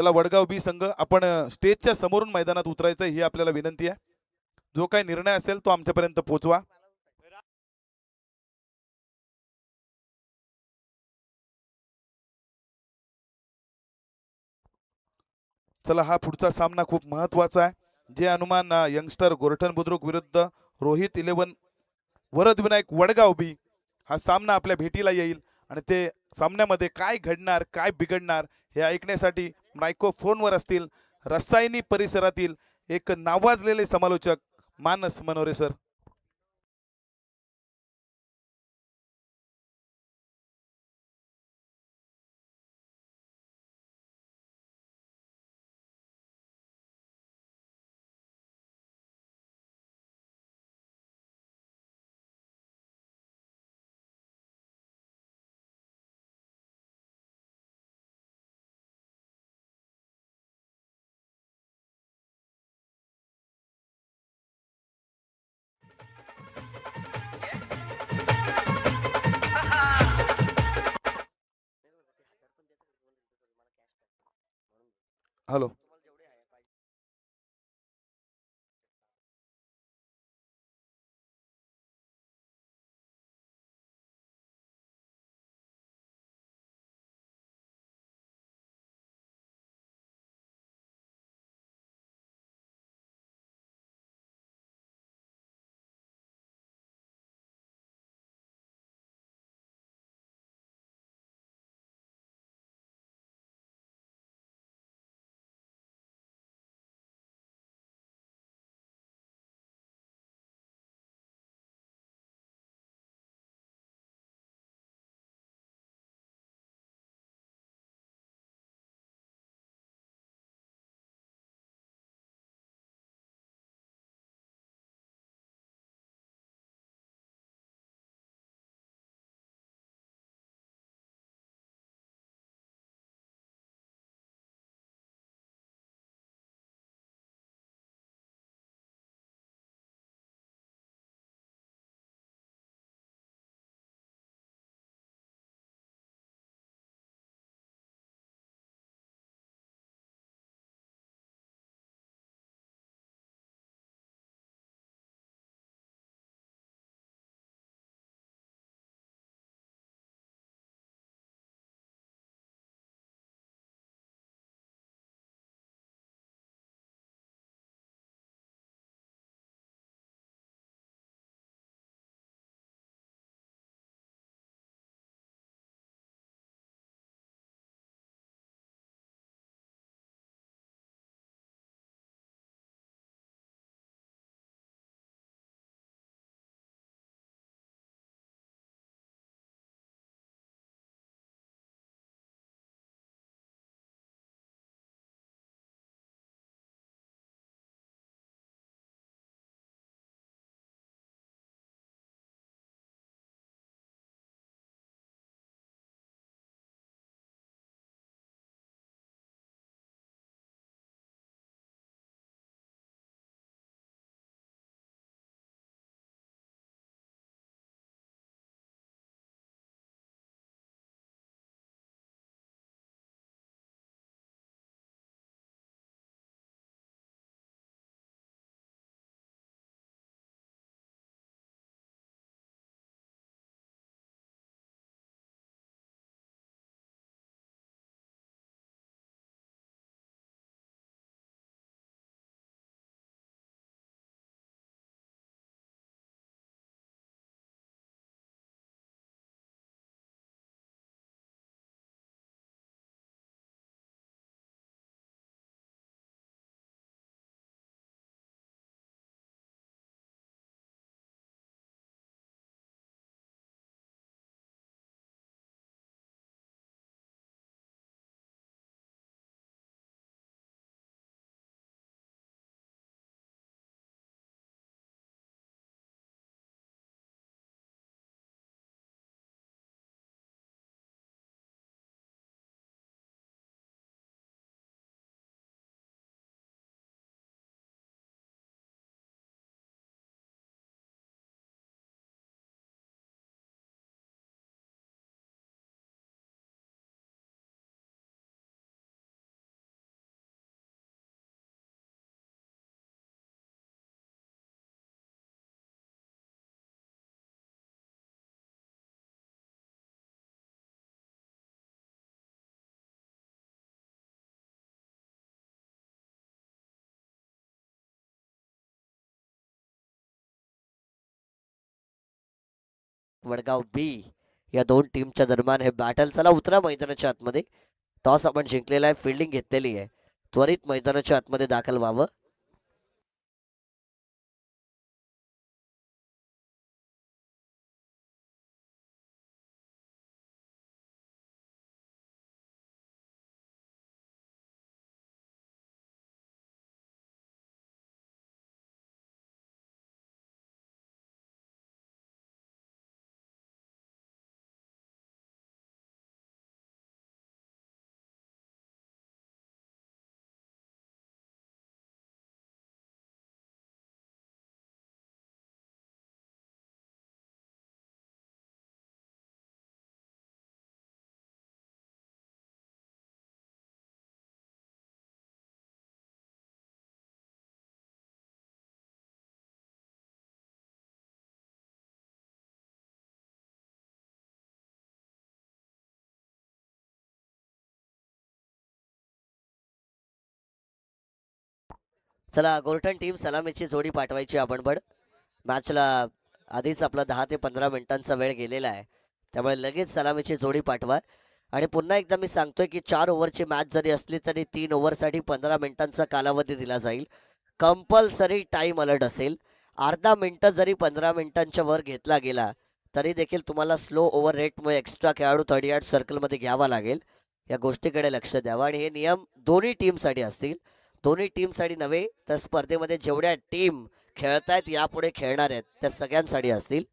चला वडगाव बी संघ आपण स्टेजच्या समोरून मैदानात उतरायचं ही आपल्याला विनंती आहे. जो काही निर्णय असेल तो आमच्यापर्यंत पोहोचवा. चला हा पुढचा सामना खूप महत्त्वाचा आहे. जे अनुमान यंगस्टर गोरठण बुद्रुक विरुद्ध रोहित 11 वरद विनायक वडगाव बी हा सामना आपल्या भेटीला येईल आणि ते सामन्यामध्ये काय घडणार काय बिघडणार हे ऐकण्यासाठी मायक्रोफोनवर असतील रसायनी परिसरातील एक नावाजलेले समालोचक मानस मनोरे सर. हॅलो. वडगाव बी या दोन टीमच्या दरम्यान हे बॅटल. चला उतरा मैदानाच्या आतमध्ये. टॉस आपण जिंकलेला आहे, फिल्डिंग घेतलेली आहे. त्वरित मैदानाच्या आतमध्ये दाखल व्हावं. चला गोर्टन टीम सलामीची जोडी पाठवायची आपण पण. मॅचला आधीच आपला 10 ते 15 मिनिटांचा वेळ गेलेला आहे, त्यामुळे लगेच सलामीची जोडी पाठवा. आणि पुन्हा एकदा मी सांगतोय की 4 ओव्हरची मॅच जरी असली तरी 3 ओव्हरसाठी 15 मिनिटांचा कालावधी दिला जाईल. कंपल्सरी टाइम अलर्ट असेल. अर्धा मिनिटं जरी 15 मिनिटांच्या वर घेतला गेला तरी देखील तुम्हाला स्लो ओव्हर रेटमुळे एक्स्ट्रा खेळाडू 38 सर्कलमध्ये घ्यावा लागेल. या गोष्टीकडे लक्ष द्यावं. आणि हे नियम दोन्ही टीमसाठी असतील. दोन्ही टीमसाठी नव्हे तर स्पर्धेमध्ये जेवढ्या टीम खेळतायत यापुढे खेळणार आहेत त्या सगळ्यांसाठी असतील.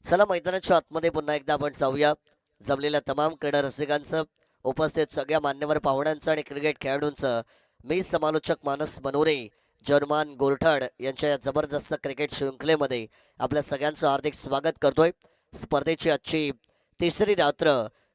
चला मैदानाच्या आतमध्ये पुन्हा एकदा आपण जाऊया. जमलेल्या तमाम क्रीडा रसिकांचं, उपस्थित सगळ्या मान्यवर पाहुण्यांचं आणि क्रिकेट खेळाडूंचं मी समालोचक मानस मनोरे, जर्मान गोरठाड यांच्या या जबरदस्त क्रिकेट शृंखलेमध्ये आपल्या सगळ्यांचं हार्दिक स्वागत करतोय. स्पर्धेची आजची तिसरी रात्र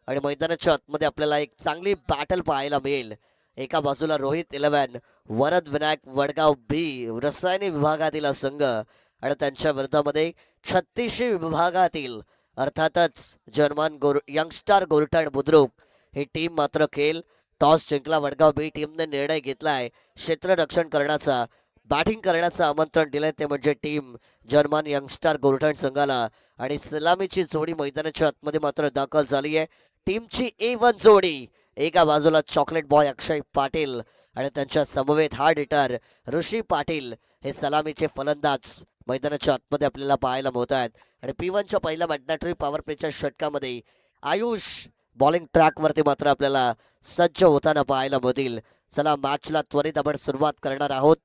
आणि मैदानाच्या आतमध्ये आपल्याला एक चांगली बॅटल पाहायला मिळेल. एका बाजूला रोहित 11 वरद विनायक वडगाव बी रसायनी विभागातील हा संघ, आणि त्यांच्या विरोधामध्ये 36 विभागातील अर्थातच जर्मन यंगस्टर गोरठण बुद्रुक ही टीम मात्र खेळ. टॉस जिंकला वडगाव बी टीमने निर्णय घेतलाय क्षेत्ररक्षण करण्याचा. बॅटिंग करण्याचं आमंत्रण दिलंय ते म्हणजे टीम जर्मन यंगस्टर गोरठण संघाला. आणि सलामीची जोडी मैदानाच्या आतमध्ये मात्र दाखल झाली आहे. टीमची A1 जोडी, एका बाजूला चॉकलेट बॉय अक्षय पाटील आणि त्यांच्या समवेत हार्ड हिटर ऋषी पाटील हे सलामीचे फलंदाज मैदानाच्या आतमध्ये आपल्याला पाहायला मिळत आहेत. आणि P1च्या पहिल्या मॅग्नेटरी पॉवर प्लेच्या षटकामध्ये आयुष बॉलिंग ट्रॅकवरती मात्र आपल्याला सज्ज होताना पाहायला मिळतील. चला मॅचला त्वरित आपण सुरुवात करणार आहोत.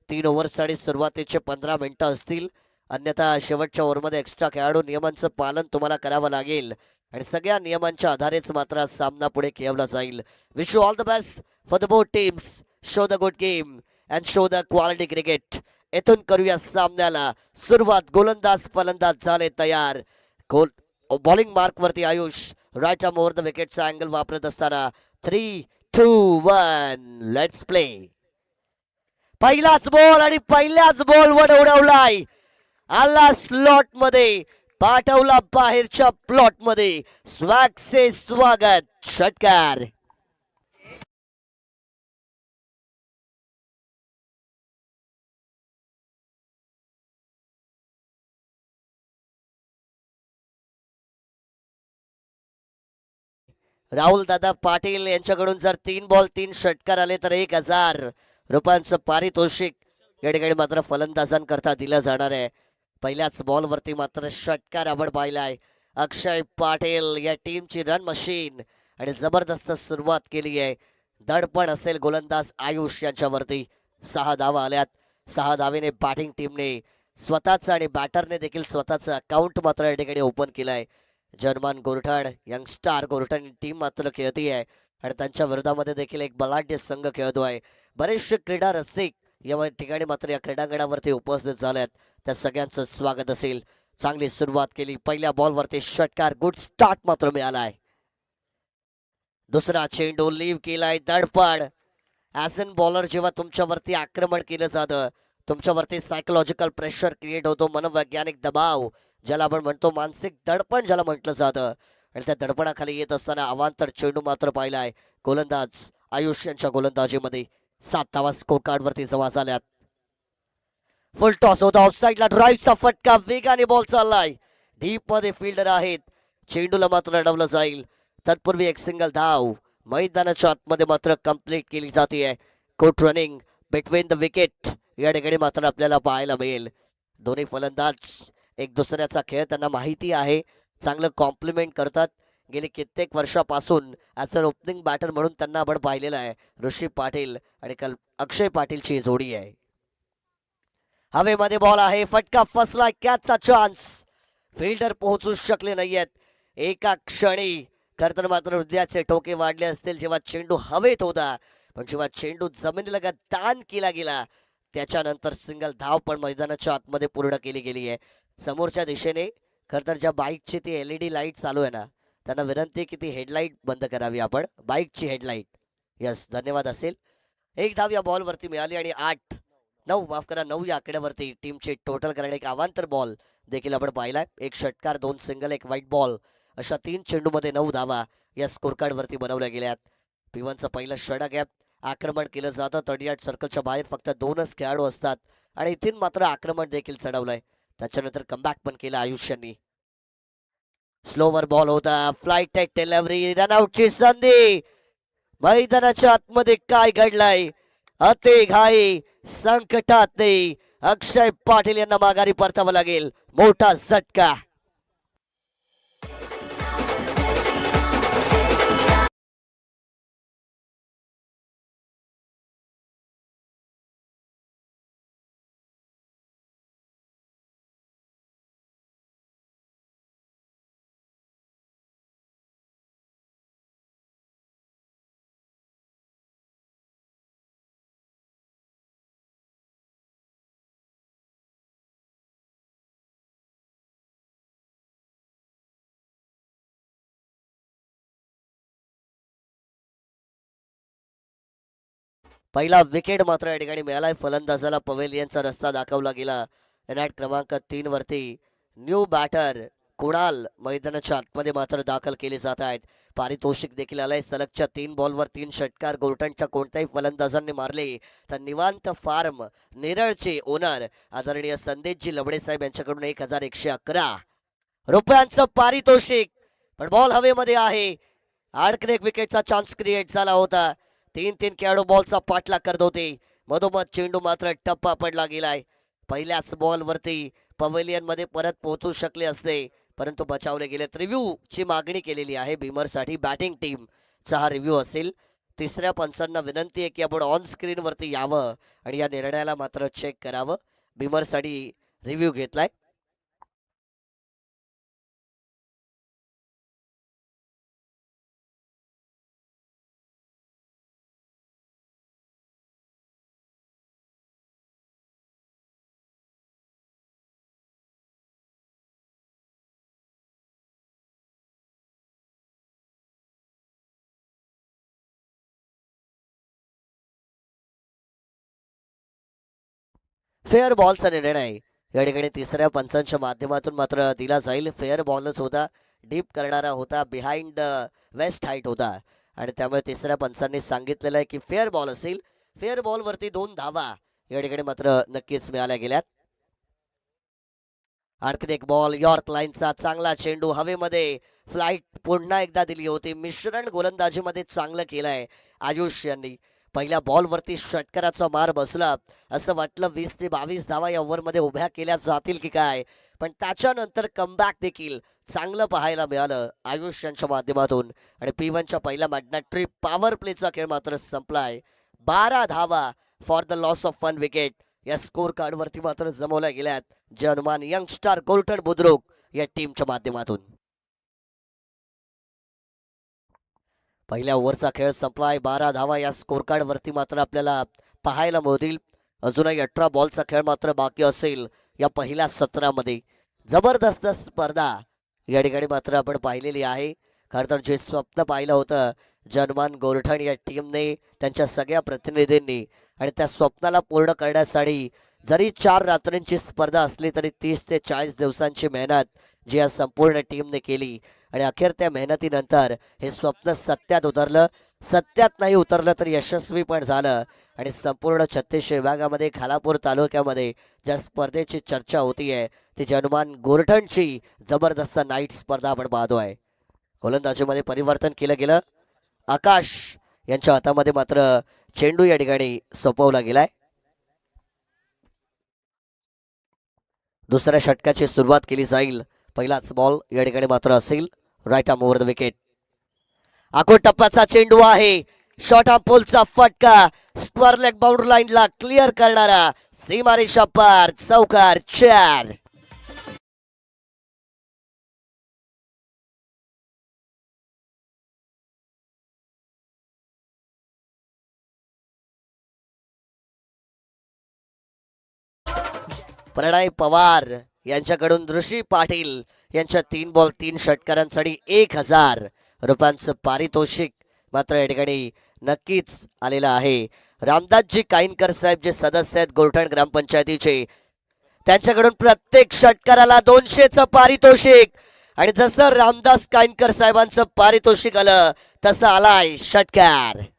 3 ओव्हरसाठी सुरुवातीचे 15 मिनिटं असतील, अन्यथा शेवटच्या ओव्हरमध्ये एक्स्ट्रा खेळाडू नियमांचं पालन तुम्हाला करावं लागेल आणि सगळ्या नियमांच्या आधारेच मात्र सामना पुढे खेळवला जाईल. Wish you all the best for the both teams. Show the good game and show the quality cricket. इथून करूया सामन्याला सुरुवात. गोलंदाज फलंदाज झाले तयार. गोल बॉलिंग मार्क वरती Ayush right arm over the विकेटचा अँगल वापरत असताना 3, 2, 1 लेट्स प्ले. पहिलाच बॉल आणि पहिल्याच बॉलवर उडवलाय. आला स्लॉट मध्ये, पाठवला बाहेरच्या प्लॉट मध्ये. स्वॅग से स्वागत षटकार. राहुल दादा पाटील यांच्याकडून जर 3 बॉल 3 षटकार आले तर 1000 रुपयांचं पारितोषिक या ठिकाणी मात्र फलंदाजांकरता दिलं जाणार आहे. पहिल्याच बॉलवरती मात्र षटकार आपण पाहिलाय. अक्षय पाटील या टीमची रन मशीन आणि जबरदस्त सुरुवात केली आहे. दडपण असेल गोलंदाज आयुष यांच्यावरती. 6 धावा आल्यात. 6 धावेने बॅटिंग टीमने स्वतःचं आणि बॅटरने देखील स्वतःचं अकाउंट मात्र या ठिकाणी ओपन केलंय. German Gorthan youngster Gorthan team मात्र खेळती आहे आणि त्यांच्या विरोधामध्ये देखील एक बलाढ्य संघ खेळतोय. बरेचसे क्रीडा रसिक या ठिकाणी मात्र या क्रीडांगणावरती उपस्थित झाल्यात. त्या सगळ्यांचं स्वागत असेल. चांगली सुरुवात केली. पहिल्या बॉलवरती षटकार. गुड स्टार्ट मात्र मिळालाय. दुसरा चेंडू लीव केलाय. दडपण. ॲज अन बॉलर जेव्हा तुमच्यावरती आक्रमण केलं जातं, तुमच्यावरती सायकोलॉजिकल प्रेशर क्रिएट होतो, मनोवैज्ञानिक दबाव ज्याला आपण म्हणतो, मानसिक दडपण ज्याला म्हटलं जातं, आणि त्या दडपणाखाली येत असताना अवांतर चेंडू मात्र पाहिलाय. गोलंदाज आयुष यांच्या गोलंदाजीमध्ये 7 धावा स्कोर कार्ड वरती जमा झाल्यात. फुल टॉस होता. ऑफसाईडला ड्राईव्हचा फटका. वेगाने बॉल चाललाय. डीप मध्ये फिल्डर आहेत. चेंडूला मात्र अडवलं जाईल. तत्पूर्वी एक सिंगल धाव मैदानाच्या आतमध्ये मात्र कंप्लीट केली जाते. Good running between the wicket या ठिकाणी मात्र आपल्याला पाहायला मिळेल. दोन्ही फलंदाज एक दुसऱ्याचा खेळ त्यांना माहिती आहे. चांगलं कॉम्प्लिमेंट करतात. गेली कित्येक वर्षापासून ॲज अ ओपनिंग बॅटर म्हणून त्यांना आपण पाहिलेलं आहे. ऋषी पाटील आणि अक्षय पाटीलची जोडी आहे. हवेमध्ये बॉल आहे. फटका फसलाय. कॅचचा चान्स. फिल्डर पोहोचू शकले नाहीयेत. एका क्षणी खरं तर मात्र हृदयाचे ठोके वाढले असतील जेव्हा चेंडू हवेत होता, पण जेव्हा चेंडू जमिनीलगत दान केला गेला त्याच्यानंतर सिंगल धाव पण मैदानाच्या आतमध्ये पूर्ण केली गेली आहे. समोरच्या दिशेने खरं तर ज्या बाईकची ती LED लाईट चालू आहे ना, त्यांना विनंती की ती हेडलाईट बंद करावी आपण. बाईकची हेडलाईट. यस, धन्यवाद असेल. एक धाव या बॉलवरती मिळाली आणि 9 या आकड्यावरती टीमचे टोटल करणे. एक अवांतर बॉल देखील आपण पाहिलाय. एक षटकार, 2 सिंगल, एक व्हाईट बॉल अशा 3 चेंडूमध्ये 9 धावा या स्कोर कार्ड वरती बनवल्या गेल्यात. P1चं पहिलं षटक आहे. आक्रमण केलं जातं. 38 सर्कलच्या बाहेर फक्त 2च खेळाडू असतात आणि इथून मात्र आक्रमण देखील चढवलंय. त्याच्यानंतर कमबॅक पण केलं आयुष्यांनी. स्लोवर बॉल होता. Flight delivery. रनआउटची संधी. मैदानाच्या आतमध्ये काय घडलंय? अति घाई संकटात नाही. अक्षय पाटील यांना माघारी परतावं लागेल. मोठा झटका. पहिला विकेट मात्र या ठिकाणी मिळालाय. फलंदाजाला पवेलियनचा रस्ता दाखवला गेला. रॅट क्रमांक 3 वरती न्यू बॅटर कुणाल मैदानाच्या आतमध्ये मात्र दाखल केले जात आहेत. पारितोषिक देखील आलंय. सलगच्या 3 बॉलवर 3 षटकार गोरठणच्या कोणत्याही फलंदाजांनी मारले तर निवांत फार्म नेरळचे ओनर आदरणीय संदेशजी लबडे साहेब यांच्याकडून 1111 रुपयांचं पारितोषिक. पण बॉल हवेमध्ये आहे. आणखीन एक विकेटचा चान्स क्रिएट झाला होता. 3 खेळाडू बॉलचा पाठलाग करत होते. मधोमध चेंडू मात्र टप्पा पडला गेलाय. पहिल्याच बॉलवरती पवेलियन मध्ये परत पोहोचू शकले असते, परंतु बचावले गेले. रिव्ह्यू ची मागणी केलेली आहे बीमरसाठी. बॅटिंग टीमचा हा रिव्ह्यू असेल. तिसऱ्या पंचांना विनंती आहे की आपण ऑन स्क्रीन वरती यावं आणि या निर्णयाला मात्र चेक करावं. बीमरसाठी रिव्ह्यू घेतलाय. फेअर बॉलचा निर्णय या ठिकाणी तिसऱ्या पंचांच्या माध्यमातून मात्र दिला जाईल. फेअर बॉलच होता. डीप करणारा होता. बिहाइंड वेस्ट हाईट होता आणि त्यामुळे तिसऱ्या पंचांनी सांगितलेलं आहे की फेअर बॉल असेल. फेअर बॉल वरती 2 धावा या ठिकाणी मात्र नक्कीच मिळाल्या गेल्यात. आणखीन एक बॉल यॉर्क लाईनचा चांगला चेंडू हवेमध्ये फ्लाईट पुन्हा एकदा दिली होती. मिश्रण गोलंदाजीमध्ये चांगलं केलंय आयुष यांनी. पहिल्या बॉलवरती षटकाराचा मार बसला असं वाटलं. 20 ते 22 धावा या ओव्हरमध्ये उभ्या केल्या जातील की काय, पण त्याच्यानंतर कमबॅक देखील चांगलं पाहायला मिळालं आयुष यांच्या माध्यमातून. आणि P1च्या पहिल्या मॅग्नेटरी पॉवर प्लेचा खेळ मात्र संपलाय. 12 धावा for the loss of 1 wicket या स्कोर कार्डवरती मात्र जमवल्या गेल्यात, जे अनुमान यंगस्टर गोल्टन बुद्रुक या टीमच्या माध्यमातून. पहिल्या ओव्हरचा खेळ संपलाय. 12 धावा या स्कोर कार्ड वरती मात्र आपल्याला पाहायला मिळतील. अजूनही 18 बॉलचा खेळ मात्र बाकी असेल या पहिल्या सत्रामध्ये. जबरदस्त स्पर्धा या ठिकाणी मात्र आपण पाहिलेली आहे. खरं तर जे स्वप्न पाहिलं होतं जनमान गोरठण या टीमने, त्यांच्या सगळ्या प्रतिनिधींनी, आणि त्या स्वप्नाला पूर्ण करण्यासाठी जरी 4 रात्रींची स्पर्धा असली तरी 30 ते 40 दिवसांची मेहनत जी या संपूर्ण टीमने केली, आणि अखेर त्या मेहनतीनंतर हे स्वप्न सत्यात उतरलं. सत्यात नाही उतरलं तर यशस्वी पण झालं. आणि संपूर्ण छत्तीस विभागामध्ये खालापूर तालुक्यामध्ये ज्या स्पर्धेची चर्चा होतीये ती जनमान गोरठणची जबरदस्त नाईट स्पर्धा आपण पाहतोय. गोलंदाजीमध्ये परिवर्तन केलं गेलं. आकाश यांच्या हातामध्ये मात्र चेंडू या ठिकाणी सोपवला गेलाय. दुसऱ्या षटकाची सुरुवात केली जाईल. पहिलाच बॉल या ठिकाणी मात्र असेल right arm over the wicket. आखो टप्प्याचा चेंडू आहे. शॉर्ट आर्म पोलचा फटका स्क्वेअर लेग बाउंड्री लाईनला क्लिअर करणारा सीमारेषा पार चौकार 4. प्रणय पवार यांच्याकडून ऋषी पाटील यांच्या 3 बॉल 3 षटकारांसाठी 1000 रुपयांचं पारितोषिक मात्र या ठिकाणी नक्कीच आलेलं आहे. रामदासजी काईनकर साहेब जे सदस्य आहेत गोरठण ग्रामपंचायतीचे, त्यांच्याकडून प्रत्येक षटकाराला 200चं पारितोषिक. आणि जसं रामदास काईनकर साहेबांचं पारितोषिक आलं तसं आलाय षटकार.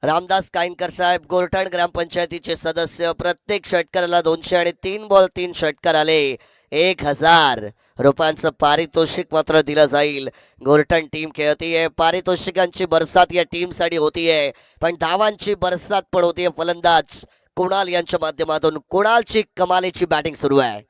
रामदास काईनकर साहेब गोरठण ग्रामपंचायतीचे सदस्य, प्रत्येक षटकाराला 200 आणि 3 बॉल 3 षटकार आले. 1000 रुपयांचं पारितोषिक मात्र दिलं जाईल. गोरठण टीम खेळतीये. पारितोषिकांची बरसात या टीमसाठी होतीये, पण धावांची बरसात पण होतीये फलंदाज कुणाल यांच्या माध्यमातून. कुणालची कमालीची बॅटिंग सुरू आहे.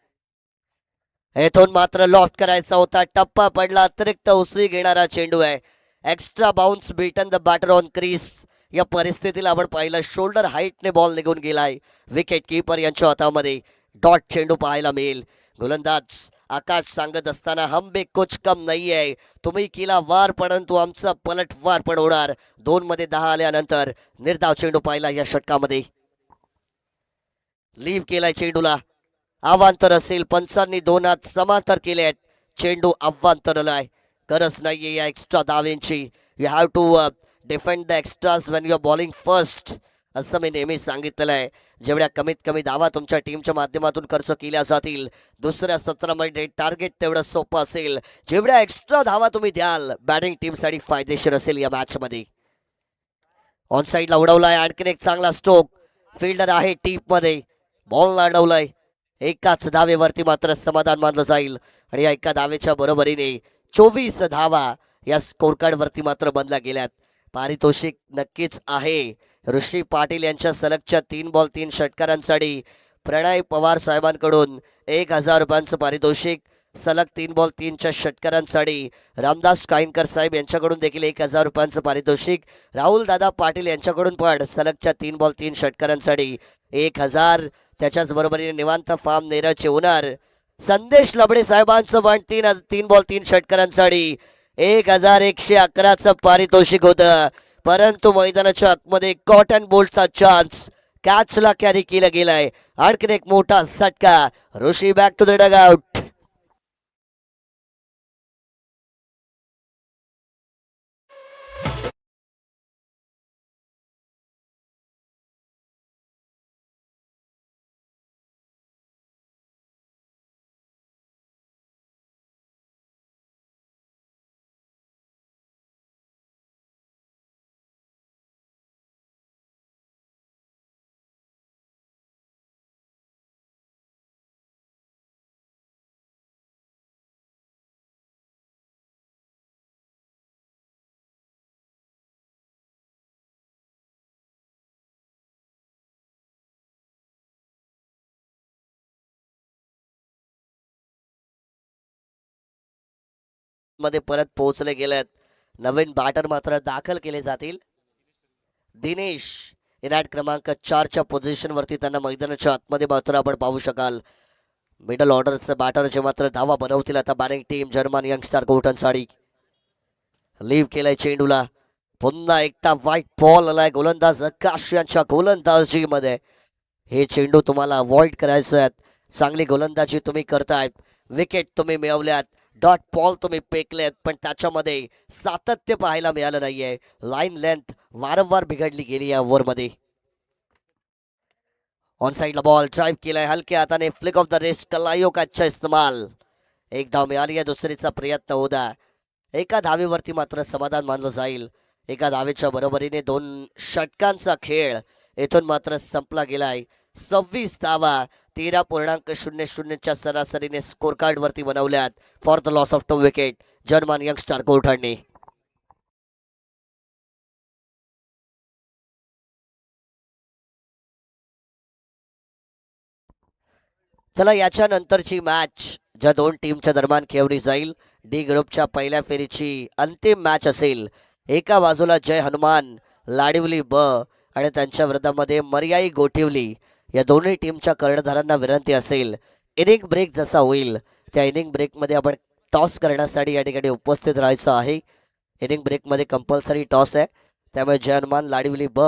येथून मात्र लॉफ्ट करायचा होता, टप्पा पडला. अतिरिक्त उसळी घेणारा चेंडू आहे. Extra bounce beaten the batter on crease या परिस्थितीला आपण पाहिलं. शोल्डर हाईटने बॉल निघून गेलाय. विकेट कीपर यांच्या हातामध्ये डॉट चेंडू पाहायला मिळेल. गोलंदाज आकाश सांगत असताना हम बे कुछ कम नाही आहे, तुम्ही केला वार परंतु आमचा पलट वार पण होणार. 2 मध्ये 10 आल्यानंतर निर्धाव चेंडू पाहिला या षटकामध्ये. लीव केलाय चेंडूला. आव्हांतर असेल. पंचांनी 2 हात समांतर केले. चेंडू आव्हांतरलाय. गरज नाहीये या एक्स्ट्रा धावेंची. You have to defend the extras when you are bowling first, असं मी नेहमी सांगितलेलं आहे. जेवढ्या कमीत कमी धावा तुमच्या टीमच्या माध्यमातून खर्च केल्या जातील दुसऱ्या सत्रामध्ये टार्गेट तेवढं सोपं असेल. जेवढ्या एक्स्ट्रा धावा तुम्ही द्याल बॅटिंग टीमसाठी फायदेशीर असेल या मॅचमध्ये. ऑन साईडला उडवलाय. आणखीन एक चांगला स्ट्रोक. फिल्डर आहे टीप मध्ये. बॉल अडवलाय. एकाच धावेवरती मात्र समाधान मानलं जाईल. आणि या एका धावेच्या बरोबरीने 24 धावा या स्कोर कार्ड वरती मात्र बनल्या गेल्यात. पारितोषिक नक्कीच आहे. ऋषी पाटील यांच्या सलगच्या 3 बॉल 3 षटकारांसाठी प्रणय पवार साहेबांकडून 1000 रुपयांचं पारितोषिक. सलग 3 बॉल 3च्या षटकारांसाठी रामदास काईनकर साहेब यांच्याकडून देखील 1000 रुपयांचं पारितोषिक. राहुल दादा पाटील यांच्याकडून पण सलगच्या 3 बॉल 3 षटकारांसाठी 1000. त्याच्याच बरोबरीने निवांत फार्म नेरळचे ओनर संदेश लबडे साहेबांचं पण 3 बॉल 3 षटकारांसाठी 1111चं पारितोषिक होतं. परंतु मैदानाच्या आतमध्ये कॉटन बोल्टचा चान्स कॅचला कॅरी केला गेलाय. आणखीन एक मोठा सटका. ऋषी बॅक टू द डगआउट. मध्ये परत पोहोचले गेलेत. नवीन बॅटर मात्र दाखल केले जातील. दिनेश इनाट क्रमांक 4च्या पोझिशन वरती त्यांना मैदानाच्या आतमध्ये मात्र आपण पाहू शकाल. मिडल ऑर्डरचं बॅटर जे मात्र धावा बनवतील आता batting team German youngster golden sari. Leave केलाय चेंडूला. पुन्हा एकटा व्हाईट बॉल आलाय गोलंदाज आकाश यांच्या गोलंदाजीमध्ये. हे चेंडू तुम्हाला अवॉइड करायचं आहेत. चांगली गोलंदाजी तुम्ही करताय. विकेट तुम्ही मिळवल्यात. डॉट बॉल तुम्ही पेकलेत पण त्याच्यामध्ये सातत्य पाहायला मिळालं नाहीये. लाईन लेंथ वारंवार बिघडली गेली या ओव्हरमध्ये. ऑन साइडला बॉल ड्राईव्ह केलाय हलक्या हाताने. फ्लिक ऑफ द रिस्ट कलायोगाचा इस्तेमाल. एक धाव मिळाली आहे. दुसरीचा प्रयत्न होता. एका धावेवरती मात्र समाधान मानलं जाईल. एका धावेच्या बरोबरीने 2 षटकांचा खेळ येथून मात्र संपला गेलाय. 26 धावा 13.00च्या सरासरीने स्कोर कार्ड वरती बनवल्यात for the loss of 2 wicket German youngster गोल्डनने. चला याच्या नंतरची मॅच ज्या 2 टीमच्या दरम्यान खेळवली जाईल. डी ग्रुपच्या पहिल्या फेरीची अंतिम मॅच असेल. एका बाजूला जय हनुमान लाडिवली ब आणि त्यांच्या विरोधामध्ये मर्याई गोठिवली. या दोन्ही टीमच्या कर्णधारांना विनंती असेल इनिंग ब्रेक जसा होईल त्या इनिंग ब्रेकमध्ये आपण टॉस करण्यासाठी या ठिकाणी उपस्थित राहायचं आहे. इनिंग ब्रेकमध्ये कंपल्सरी टॉस आहे. त्यामुळे जय हनुमान लाडिवली ब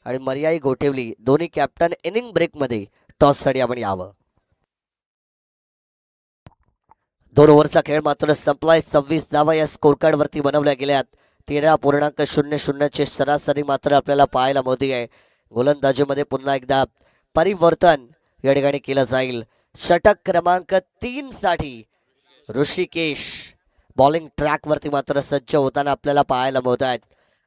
आणि मर्याई गोठिवली दोन्ही कॅप्टन इनिंग ब्रेकमध्ये टॉससाठी आपण यावं. 2 ओव्हरचा खेळ मात्र संपलाय. 26 धावा या स्कोर कार्ड वरती बनवल्या गेल्यात. 13.00ची सरासरी मात्र आपल्याला पाहायला मिळते आहे. गोलंदाजीमध्ये पुन्हा एकदा परिवर्तन या ठिकाणी केलं जाईल. षटक क्रमांक 3 साठी ऋषिकेश बॉलिंग ट्रॅक वरती मात्र सज्ज होताना आपल्याला पाहायला मिळत आहेत.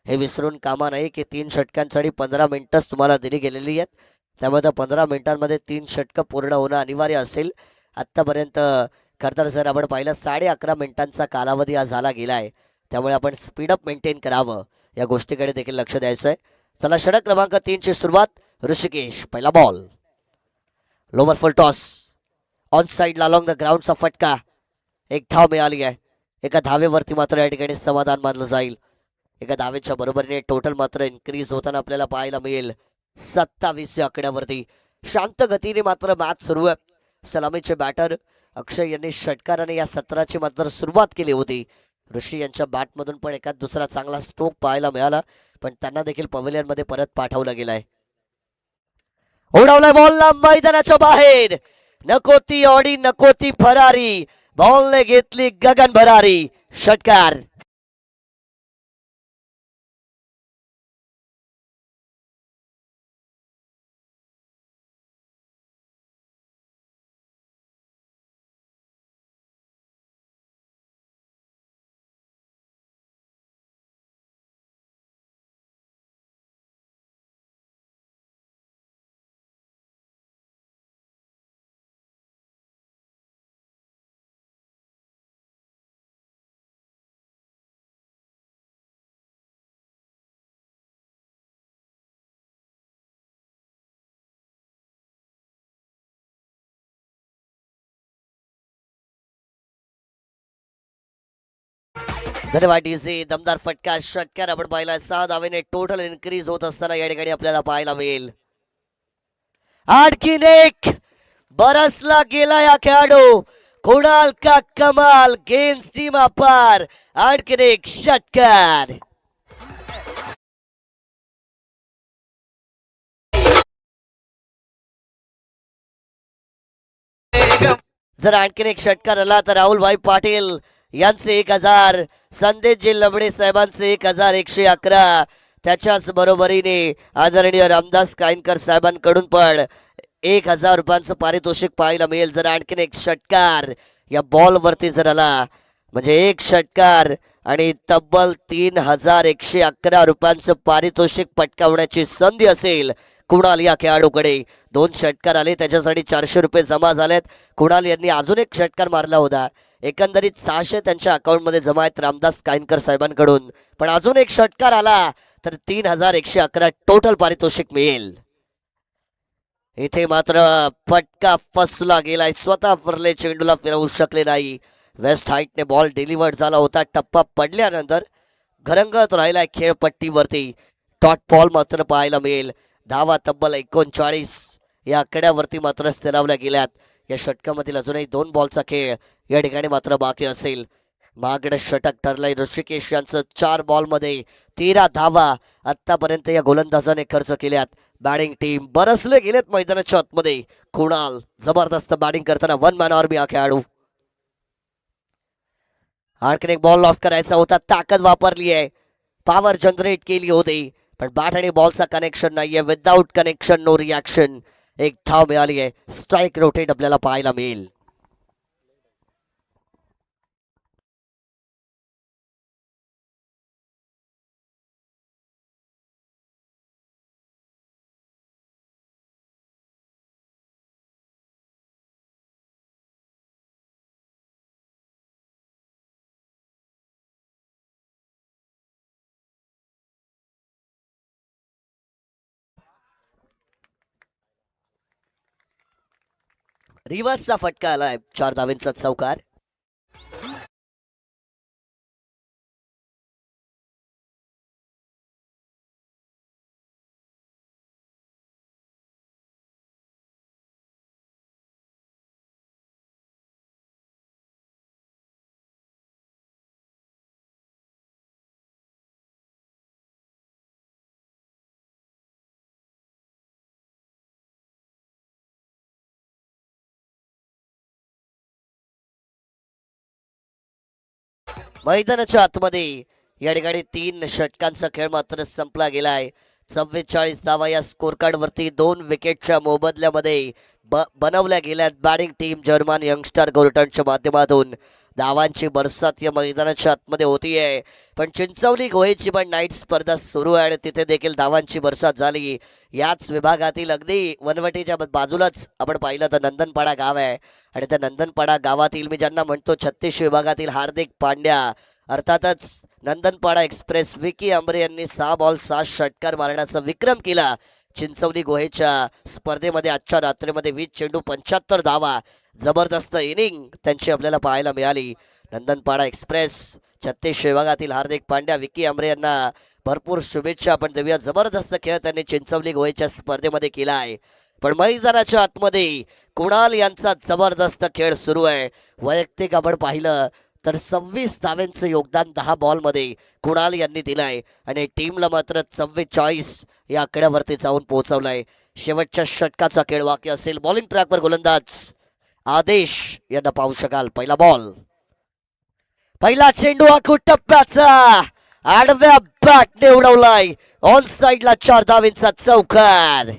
हे विसरून कामा नाही की 3 षटकांसाठी 15 मिनिटच तुम्हाला दिली गेलेली आहेत. त्यामुळे त्या 15 मिनिटांमध्ये 3 षटकं पूर्ण होणं अनिवार्य असेल. आत्तापर्यंत खरं जर आपण पाहिलं 11.5 मिनिटांचा कालावधी हा झाला गेलाय. त्यामुळे आपण स्पीडअप मेंटेन करावं या गोष्टीकडे देखील लक्ष द्यायचं आहे. चला षटक क्रमांक 3 ची सुरुवात. ऋषिकेश पहिला ball lower full toss on साइडला अलॉंग द ग्राउंडचा फटका. एक धाव मिळाली आहे. एका धावेवरती मात्र या ठिकाणी समाधान मानलं जाईल. एका धावेच्या बरोबरीने टोटल मात्र इन्क्रीज होताना आपल्याला पाहायला मिळेल 27 या आकड्यावरती. शांत गतीने मात्र मॅच सुरू आहे. सलामीचे बॅटर अक्षय यांनी षटकाराने या सत्राची मात्र सुरुवात केली होती. ऋषी यांच्या बॅटमधून पण एखाद दुसरा चांगला स्ट्रोक पाहायला मिळाला पण त्यांना देखील पवेलियन मध्ये परत पाठवलं गेलाय. उडवलाय बॉलला मैदानाच्या बाहेर. नको ती ऑडी नको ती फरारी. बॉलने घेतली गगन भरारी. षटकार. धन्यवाद डीसी. दमदार फटका षटकार आपण पाहिला. 6 धावेने टोटल इन्क्रीज होत असताना या ठिकाणी आपल्याला पाहायला मिळेल. आणखीन एक बरसला गेला या खेळाडू. कुणाल का कमाल. गेंद सीमा पार. आणखीन एक षटकार. जर आणखीन एक षटकार आला तर राहुलभाई पाटील यांचे 1000, संदेशजी लबडे साहेबांचे 1111, त्याच्याच बरोबरीने आदरणीय रामदास कायनकर साहेबांकडून पण 1000 रुपयांचं पारितोषिक पाहायला मिळेल. जर आणखीन एक षटकार या बॉल वरती जर आला म्हणजे एक षटकार आणि तब्बल 3111 रुपयांचं पारितोषिक पटकावण्याची संधी असेल कुणाल या खेळाडूकडे. 2 षटकार आले त्याच्यासाठी 400 रुपये जमा झालेत. कुणाल यांनी अजून एक षटकार मारला होता. एकंदरीत 600 त्यांच्या अकाउंटमध्ये जमा आहेत रामदास कायनकर साहेबांकडून. पण अजून एक षटकार आला तर 3111 टोटल पारितोषिक मिळेल. इथे मात्र फटका फसला गेलाय. स्वतः फरले चेंडूला फिरवू शकले नाही. वेस्ट हाईटने बॉल डिलिव्हर्ड झाला होता. टप्पा पडल्यानंतर घरंगत राहिलाय खेळपट्टीवरती. डॉट बॉल मात्र पाहायला मिळेल. धावा तब्बल 39 या आकड्यावरती मात्र स्थिरावल्या गेल्यात. या षटकामधील अजूनही 2 बॉलचा खेळ या ठिकाणी मात्र बाकी असेल. महागडं षटक ठरलंय ऋषिकेश यांचं. 4 बॉलमध्ये 13 धावा आतापर्यंत या गोलंदाजाने खर्च केल्यात. बॅटिंग टीम बरसले गेलेत मैदानाच्या आतमध्ये. कुणाल जबरदस्त बॅटिंग करताना 1 मॅन आर्मी हा खेळाडू. आणखीन एक बॉल ऑफ करायचा होता. ताकद वापरली आहे, पॉवर जनरेट केली होती, पण बॅट आणि बॉलचा कनेक्शन नाहीये. Without connection no reaction. एक धाव मिळाली आहे. स्ट्राईक रोटेट आपल्याला पाहायला मिळेल. रिव्हर्सचा फटका आलाय. 4 धावेंचा चौकार. मैदानाच्या आतमध्ये या ठिकाणी 3 षटकांचा खेळ मात्र संपला गेलाय. 44 धावा या स्कोर कार्ड वरती 2 विकेटच्या मोबदल्यामध्ये बनवल्या गेल्यात. बॅटिंग टीम जर्मन यंगस्टर गोल्टनच्या माध्यमातून धावांची बरसात या मैदानाच्या आतमध्ये होतीये. पण चिंचवली गोहेची पण नाईट स्पर्धा सुरू आहे आणि तिथे देखील धावांची बरसात झाली. याच विभागातील अगदी वनवटीच्या बाजूलाच आपण पाहिलं तर नंदनपाडा गाव आहे आणि त्या नंदनपाडा गावातील मी ज्यांना म्हणतो 36 विभागातील हार्दिक पांड्या, अर्थातच नंदनपाडा एक्सप्रेस विकी आंबरे यांनी 6 बॉल 6 षटकार मारण्याचा विक्रम केला चिंचवली गोहेच्या स्पर्धेमध्ये. आजच्या रात्रीमध्ये 20 चेंडू 75 धावा. जबरदस्त इनिंग त्यांची आपल्याला पाहायला मिळाली. नंदनपाडा एक्सप्रेस 36 विभागातील हार्दिक पांड्या, विकी आंबरे यांना भरपूर शुभेच्छा आपण देऊया. जबरदस्त खेळ त्यांनी चिंचवली गोहेच्या स्पर्धेमध्ये केला आहे. पण मैदानाच्या आतमध्ये कुणाल यांचा जबरदस्त खेळ सुरू आहे. वैयक्तिक आपण पाहिलं तर 26 धाव्यांचं योगदान 10 बॉलमध्ये कुणाल यांनी दिलाय आणि टीमला मात्र 44 या आकड्यावरती जाऊन पोहोचवलंय. शेवटच्या षटकाचा खेळ बाकी असेल. बॉलिंग ट्रॅकवर गोलंदाज आदेश यांना पाहू शकाल. पहिला बॉल, पहिला चेंडू आखू टप्प्याचा आडव्या बॅटने उडवलाय. ऑन साइडला 4 धावेंचा चौकार.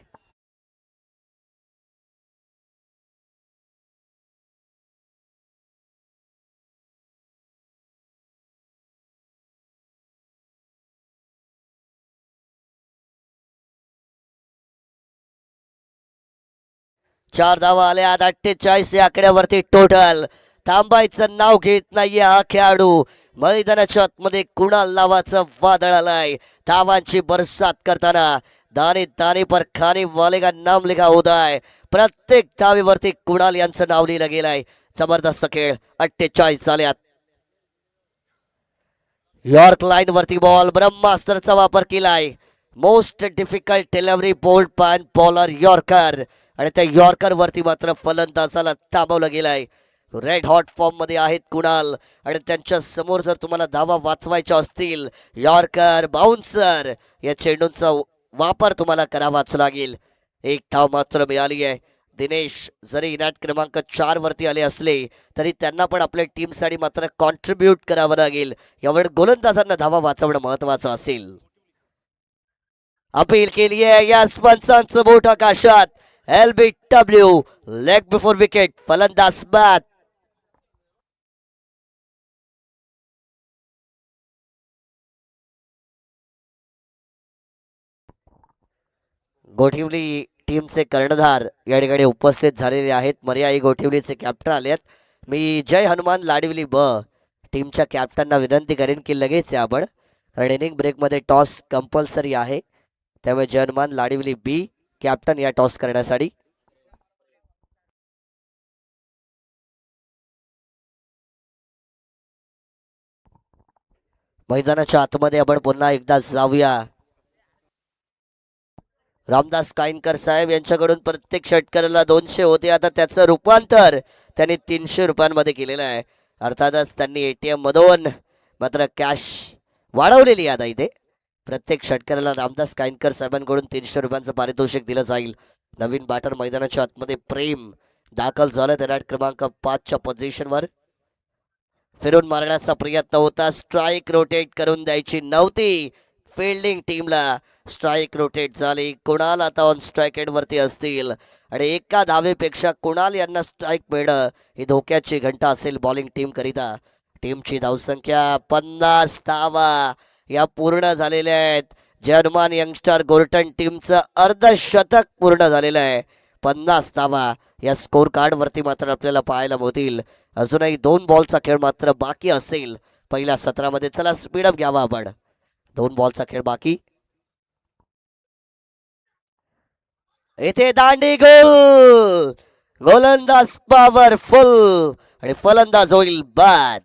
चार धावा आल्या 48 या आकड्यावरती टोटल. थांबायचं नाव घेत नाहीये हा खेळाडू. मैदानाच्या आतमध्ये कुणाल नावाचं वादळ आलाय. धावांची बरसात करताना दाने दाने पर खाने वाले का नाम लिखा होता है. प्रत्येक धावेवरती कुणाल यांचं नाव लिहिलं गेलंय. जबरदस्त खेळ. 48 झाल्यात. यॉर्क लाईन वरती बॉल, ब्रह्मास्त्रचा वापर केलाय. मोस्ट डिफिकल्ट डिलिव्हरी बोल्ड पॅन बॉलर यॉर्कर आणि त्या यॉर्कर वरती मात्र फलंदाजाला थांबवलं गेलंय. रेड हॉट फॉर्म मध्ये आहेत कुणाल आणि त्यांच्या समोर जर तुम्हाला धावा वाचवायच्या असतील, यॉर्कर, बाउन्सर या चेंडूंचा वापर तुम्हाला करावाच लागेल. एक धाव मात्र मिळाली आहे. दिनेश जरी इनाट क्रमांक 4 वरती आले असले तरी त्यांना पण आपल्या टीमसाठी मात्र कॉन्ट्रीब्यूट करावं लागेल. यावर गोलंदाजांना धावा वाचवणं महत्वाचं असेल. अपील केली आहे या पंचांचं बोट आकाशात. LBW leg before wicket. फलंदाज बाद. गोठिवली टीमचे कर्णधार या ठिकाणी उपस्थित झालेले आहेत. मर्याई गोठिवलीचे कॅप्टन आलेत. मी जय हनुमान लाडविली ब टीमच्या कॅप्टनना विनंती करेन की लगेच या आपण, कारण इनिंग ब्रेकमध्ये टॉस कंपल्सरी आहे. त्यामुळे जय हनुमान लाडविली बी कॅप्टन या टॉस करण्यासाठी. मैदानाच्या आतमध्ये आपण पुन्हा एकदा जाऊया. रामदास काईनकर साहेब यांच्याकडून प्रत्येक षटकाराला 200 होते, आता त्याचं रूपांतर त्यांनी 300 रुपयांमध्ये केलेलं आहे. अर्थातच त्यांनी ATM मधून मात्र कॅश वाढवलेली आहे. आता इथे प्रत्येक षटकाराला रामदास काईनकर साहेबांकडून 300 रुपयांचं पारितोषिक दिलं जाईल. नवीन बॅटर मैदानाच्या आतमध्ये प्रेम दाखल झालं त्या रॅट क्रमांक 5च्या पोझिशनवर. फिरून मारण्याचा प्रयत्न होता, स्ट्राईक रोटेट करून द्यायची नव्हती. फिल्डिंग टीमला स्ट्राईक रोटेट झाली. कुणाल आता ऑन स्ट्राईक एंड वरती असतील आणि एका धावेपेक्षा कुणाल यांना स्ट्राईक मिळणं ही धोक्याची घंटा असेल बॉलिंग टीम करिता. टीमची धावसंख्या 50 धावा या पूर्ण झालेल्या आहेत. जर्मन यंगस्टर गोर्टन टीमचं अर्धशतक पूर्ण झालेलं आहे. 50 धावा या स्कोर कार्ड वरती मात्र आपल्याला पाहायला मिळतील. अजूनही 2 बॉलचा खेळ मात्र बाकी असेल पहिल्या सत्रामध्ये. चला स्पीडअप घ्यावा आपण. 2 बॉलचा खेळ बाकी. येथे दांडी गोल. गोलंदाज पॉवरफुल आणि फलंदाज होईल बाद.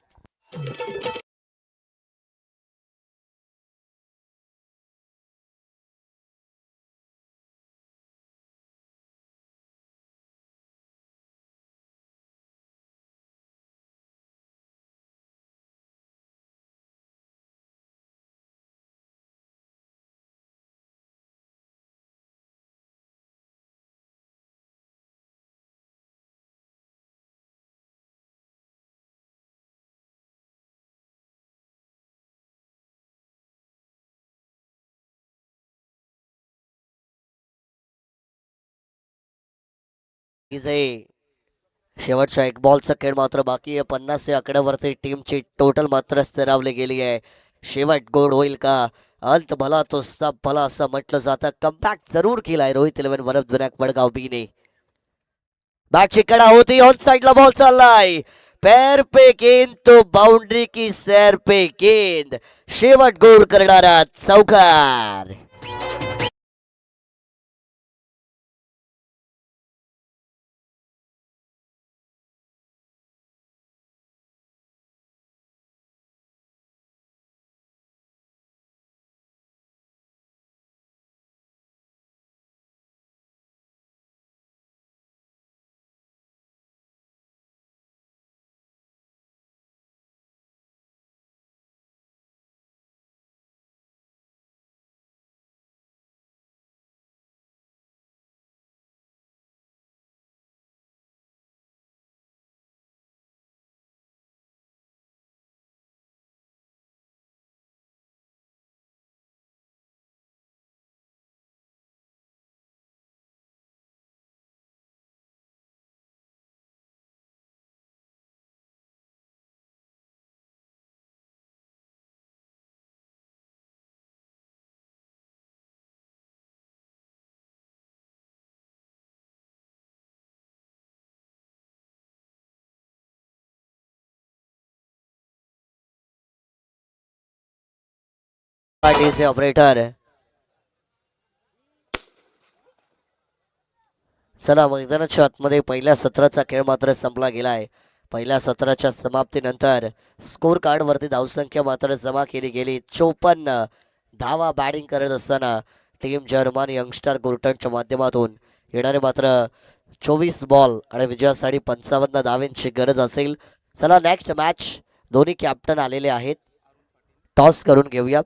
शेवटचा 1 बॉलचा खेळ मात्र बाकी आहे. 50 या आकड्यावरती टीमची टोटल मात्र स्थिरावली गेली आहे. शेवट गोड होईल का? अंत भला तो सब भला असं म्हटलं जातं. कमबॅक जरूर केलाय रोहित 11 वरद विनायक वडगाव बीने. बॅटची कडा होती, ऑन साइडला बॉल चाललाय. पैर पे गेंद तो बाउंड्री की सैर पे गेंद. शेवट गोड करणारा चौकार. पार्टीचे ऑपरेटर. चला मैदानाच्या आतमध्ये पहिल्या सत्राचा खेळ मात्र संपला गेलाय. पहिल्या सत्राच्या समाप्तीनंतर स्कोर कार्ड वरती धावसंख्या मात्र जमा केली गेली. 54 धावा बॅटिंग करत असताना टीम जर्मन यंगस्टर गोर्टनच्या माध्यमातून येणारे मात्र 24 बॉल आणि विजयासाठी 55 धावांची गरज असेल. चला नेक्स्ट मॅच. दोन्ही कॅप्टन आलेले आहेत. टॉस करून घेऊया.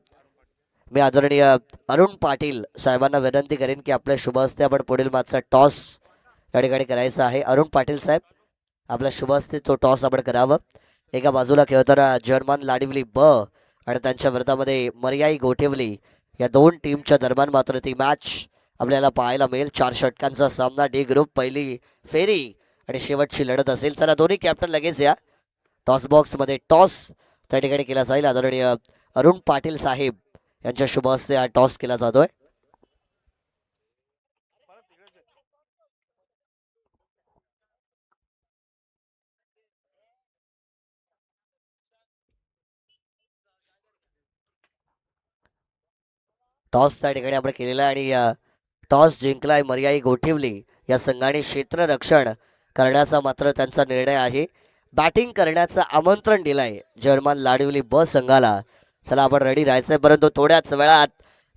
मी आदरणीय अरुण पाटील साहेबांना विनंती करेन की आपल्या शुभ हस्ते आपण पुढील मॅचचा टॉस या ठिकाणी करायचा आहे. अरुण पाटील साहेब, आपल्या शुभ हस्ते तो टॉस आपण करावं. एका बाजूला खेळताना जर्मन लाडिवली ब आणि त्यांच्या विरोधामध्ये मर्याई गोठेवली या 2 टीमच्या दरम्यान मात्र ती मॅच आपल्याला पाहायला मिळेल. 4 षटकांचा सामना. डी ग्रुप पहिली फेरी आणि शेवटची लढत असेल. चला दोन्ही कॅप्टन लगेच या. टॉस बॉक्समध्ये टॉस त्या ठिकाणी केला जाईल. आदरणीय अरुण पाटील साहेब यांच्या शुभ हस्ते हा टॉस केला जातोय. टॉस त्या ठिकाणी आपण केलेला आणि टॉस जिंकलाय मर्याई गोठिवली या संघाने. क्षेत्ररक्षण करण्याचा मात्र त्यांचा निर्णय आहे. बॅटिंग करण्याचं आमंत्रण दिलंय जर्मन लाडिवली ब संघाला. चला आपण रेडी राहायचंय, परंतु थोड्याच वेळात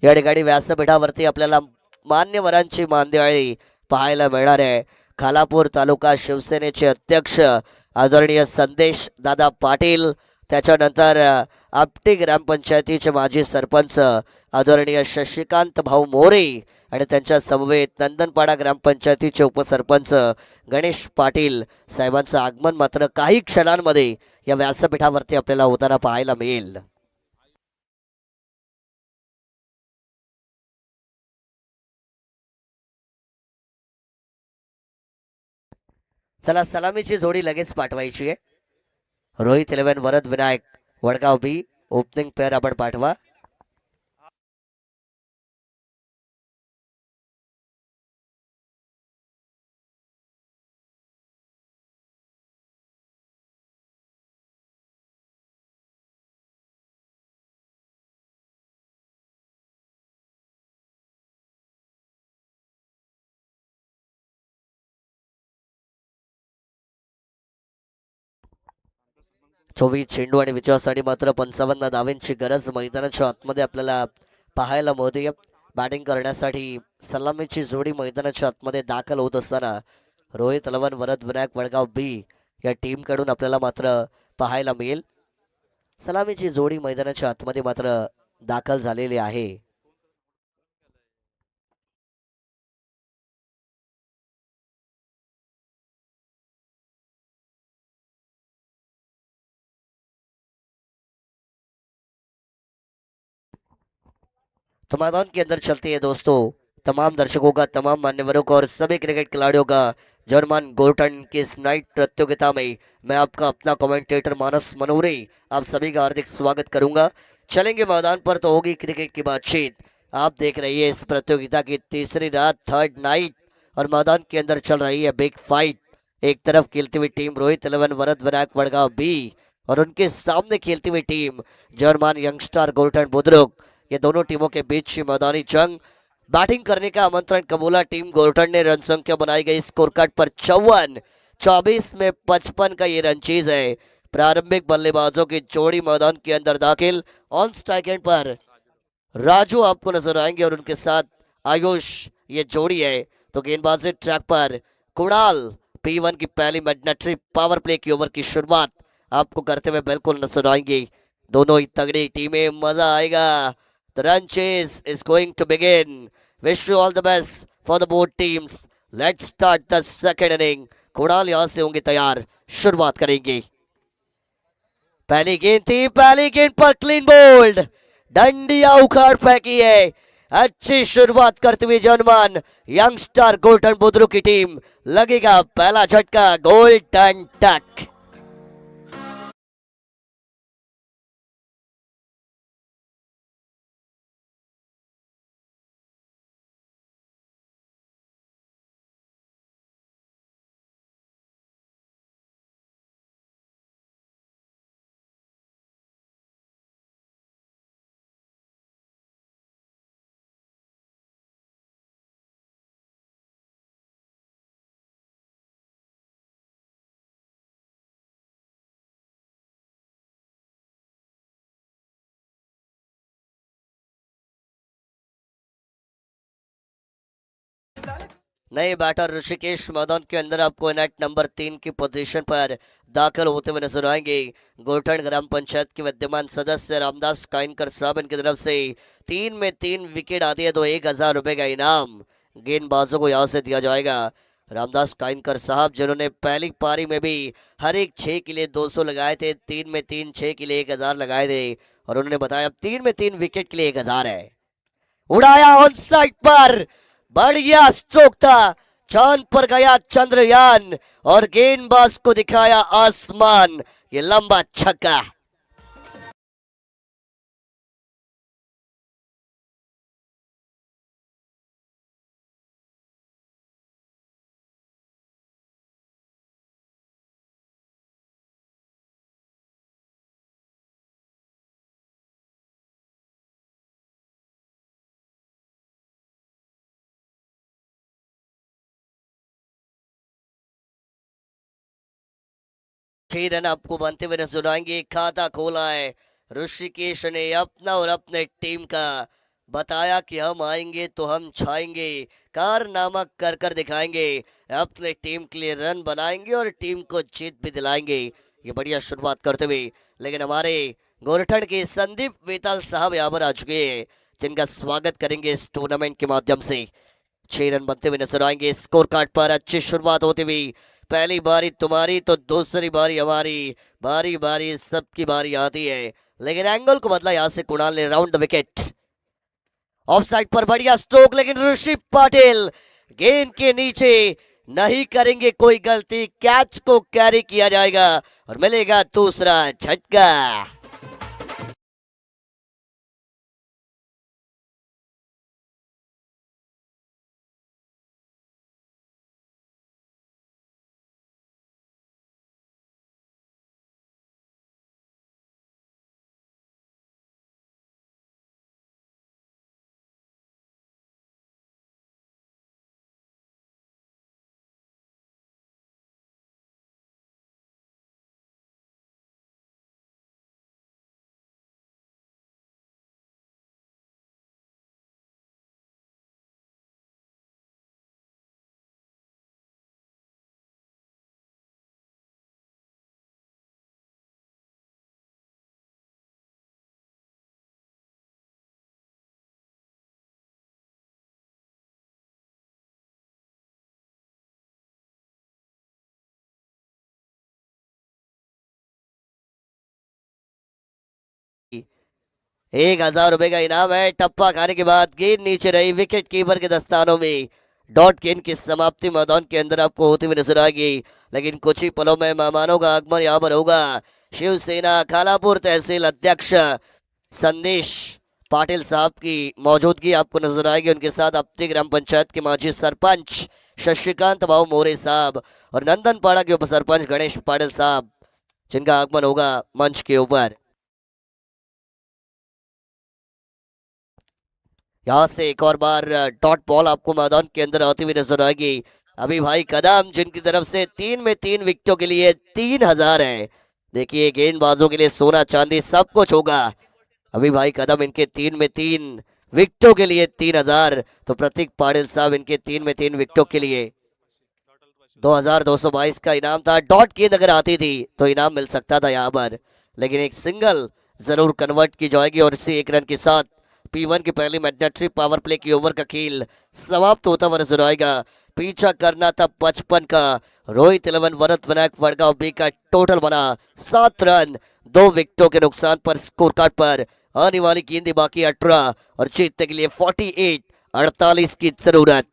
या ठिकाणी व्यासपीठावरती आपल्याला मान्यवरांची मांदियाळी पाहायला मिळणार आहे. खालापूर तालुका शिवसेनेचे अध्यक्ष आदरणीय संदेश दादा पाटील, त्याच्यानंतर आपटी ग्रामपंचायतीचे माजी सरपंच आदरणीय शशिकांत भाऊ मोरे आणि त्यांच्या समवेत नंदनपाडा ग्रामपंचायतीचे उपसरपंच गणेश पाटील साहेबांचं आगमन मात्र काही क्षणांमध्ये या व्यासपीठावरती आपल्याला होताना पाहायला मिळेल. चला सलामीची जोडी लगेच पाठवायची आहे. Rohit 11 Varad Vinayak Vadgaon B opening pair आपण पाठवा. चोवीस चेंडू आणि विजयासाठी मात्र 55 धावांची गरज मैदानाच्या आतमध्ये आपल्याला पाहायला मिळते. बॅटिंग करण्यासाठी सलामीची जोडी मैदानाच्या आतमध्ये दाखल होत असताना रोहित 11 वरद विनायक वडगाव बी या टीम कडून आपल्याला मात्र पाहायला मिळेल. सलामीची जोडी मैदानाच्या आतमध्ये मात्र दाखल झालेली आहे. तो मैदान के अंदर चलती है दोस्तों, तमाम दर्शकों का, तमाम मान्यवरों का और सभी क्रिकेट खिलाड़ियों का जर्मन गोल्टन की इस नाइट प्रतियोगिता में मैं आपका अपना कमेंटेटर मानस मनोरे आप सभी का हार्दिक स्वागत करूंगा. चलेंगे मैदान पर तो होगी क्रिकेट की बातचीत. आप देख रही है इस प्रतियोगिता की तीसरी रात, थर्ड नाइट, और मैदान के अंदर चल रही है बिग फाइट. एक तरफ खेलती हुई टीम रोहित 11 वरद विनायक वडगांव बी और उनके सामने खेलती हुई टीम जर्मन यंगस्टर गोल्टन बुद्रुक. ये दोनों टीमों के बीच मैदानी जंग. बैटिंग करने का आमंत्रण कबूला टीम गोल्टन ने. रन संख्या बनाई गई स्कोर कार्ड पर 54, 24 में 55 का ये रन चीज है. प्रारंभिक बल्लेबाजों की जोड़ी मैदान के अंदर दाखिल. ऑन स्ट्राइक एंड पर राजू आपको नजर आएंगे और उनके साथ आयुष ये जोड़ी है. तो गेंदबाजी ट्रैक पर कुणाल P1 की पहली मैग्नेटरी पावर प्ले की ओवर की शुरुआत आपको करते हुए बिल्कुल नजर आएंगी. दोनों ही तगड़ी टीमें, मजा आएगा. The run chase is going to begin. Wish you all the best for the both teams. Let's start the second inning. Kunal यहां से होंगे तैयार, शुरुआत करेंगे. पहली गेंद थी, पहली गेंद पर क्लीन बोल्ड, डंडिया उखाड़ फेंकी है. अच्छी शुरुआत करते हुए जर्मन यंगस्टर गोल्डन बुद्रुक की टीम. लगेगा पहला झटका, गोल्डन टक. नए बैटर ऋषिकेश मैदान के अंदर आपको नेट नंबर 3 की पोजीशन पर दाखिल होते हुए नजर आएंगे. गोल्टन ग्राम पंचायत के विद्यमान सदस्य रामदास काइनकर साहब इनकी तरफ से 3 में 3 विकेट आती है तो 1000 रुपए का इनाम गेंदबाजों को यहां से दिया जाएगा. रामदास काइनकर साहब जिन्होंने पहली पारी में भी हर एक 6 के लिए 200 लगाए थे, 3 में 3, 6 के लिए 1000 लगाए थे, और उन्होंने बताया 3 में 3 विकेट के लिए 1000 है. उड़ाया ऑन साइड पर, बढ़िया स्ट्रोक था, चांद पर गया चंद्रयान और गेंदबाज को दिखाया आसमान. ये लंबा छक्का. रन आपको बनते हुए नजर आएंगे. खाता खोला है ऋषिकेश ने अपना और अपने टीम का बताया कि हम आएंगे तो हम छाएंगे, कारनामा कर कर दिखाएंगे, अपने टीम के लिए रन बनाएंगे और टीम को जीत भी दिलाएंगे। ये बढ़िया शुरुआत करते हुए लेकिन हमारे गोरठन के संदीप वेताल साहब यहाँ पर आ चुके हैं, जिनका स्वागत करेंगे इस टूर्नामेंट के माध्यम से। 6 रन बनते हुए नजर आएंगे स्कोर कार्ड पर। अच्छी शुरुआत होती हुई, पहली बारी तुम्हारी तो दूसरी बारी हमारी, बारी बारी सबकी बारी आती है, लेकिन एंगल को बदला यहाँ से कुणाल ने, राउंड विकेट। ऑफ साइड पर बढ़िया स्ट्रोक, लेकिन ऋषि पाटिल गेंद के नीचे नहीं करेंगे कोई गलती, कैच को कैरी किया जाएगा और मिलेगा दूसरा झटका। ₹1000 का इनाम है। टप्पा खाने के बाद गेंद नीचे रही विकेट कीपर के दस्तानों में। डॉट गेंद की समाप्ति मैदान के अंदर आपको होती हुई नजर आएगी, लेकिन कुछ ही पलों में मेहमानों का आगमन यहाँ पर होगा। शिवसेना खालापुर तहसील अध्यक्ष संदेश पाटिल साहब की मौजूदगी आपको नजर आएगी। उनके साथ अपनी ग्राम पंचायत के माजी सरपंच शशिकांत भाऊ मोरे साहब और नंदनपाड़ा के उप सरपंच गणेश पाटिल साहब, जिनका आगमन होगा मंच के ऊपर। यहाँ से एक और बार डॉट बॉल आपको मैदान के अंदर आती हुई नजर आएगी। अभी भाई कदम, जिनकी तरफ से 3 में 3 विकेटों के लिए 3000 है। देखिए गेंदबाजों के लिए सोना चांदी सब कुछ होगा। अभी भाई कदम इनके 3 में 3 विकेटों के लिए 3000, तो प्रतीक पाटिल साहब इनके 3 में 3 विकेटों के लिए 2222 का इनाम था। डॉट गेंद अगर आती थी तो इनाम मिल सकता था यहाँ पर, लेकिन एक सिंगल जरूर कन्वर्ट की जाएगी और इसी 1 रन के साथ P1 की पहली मैंडेटरी पावर प्ले की ओवर का खेल समाप्त होता हुआ नजर आएगा। पीछा करना था 55 का। रोहित 11 वरद विनायक वडगांव बी का टोटल बना 7 रन, 2 विकेटों के नुकसान पर। स्कोर कार्ड पर आने वाली गेंदें बाकी 18 और जीतने के लिए 48 की जरूरत।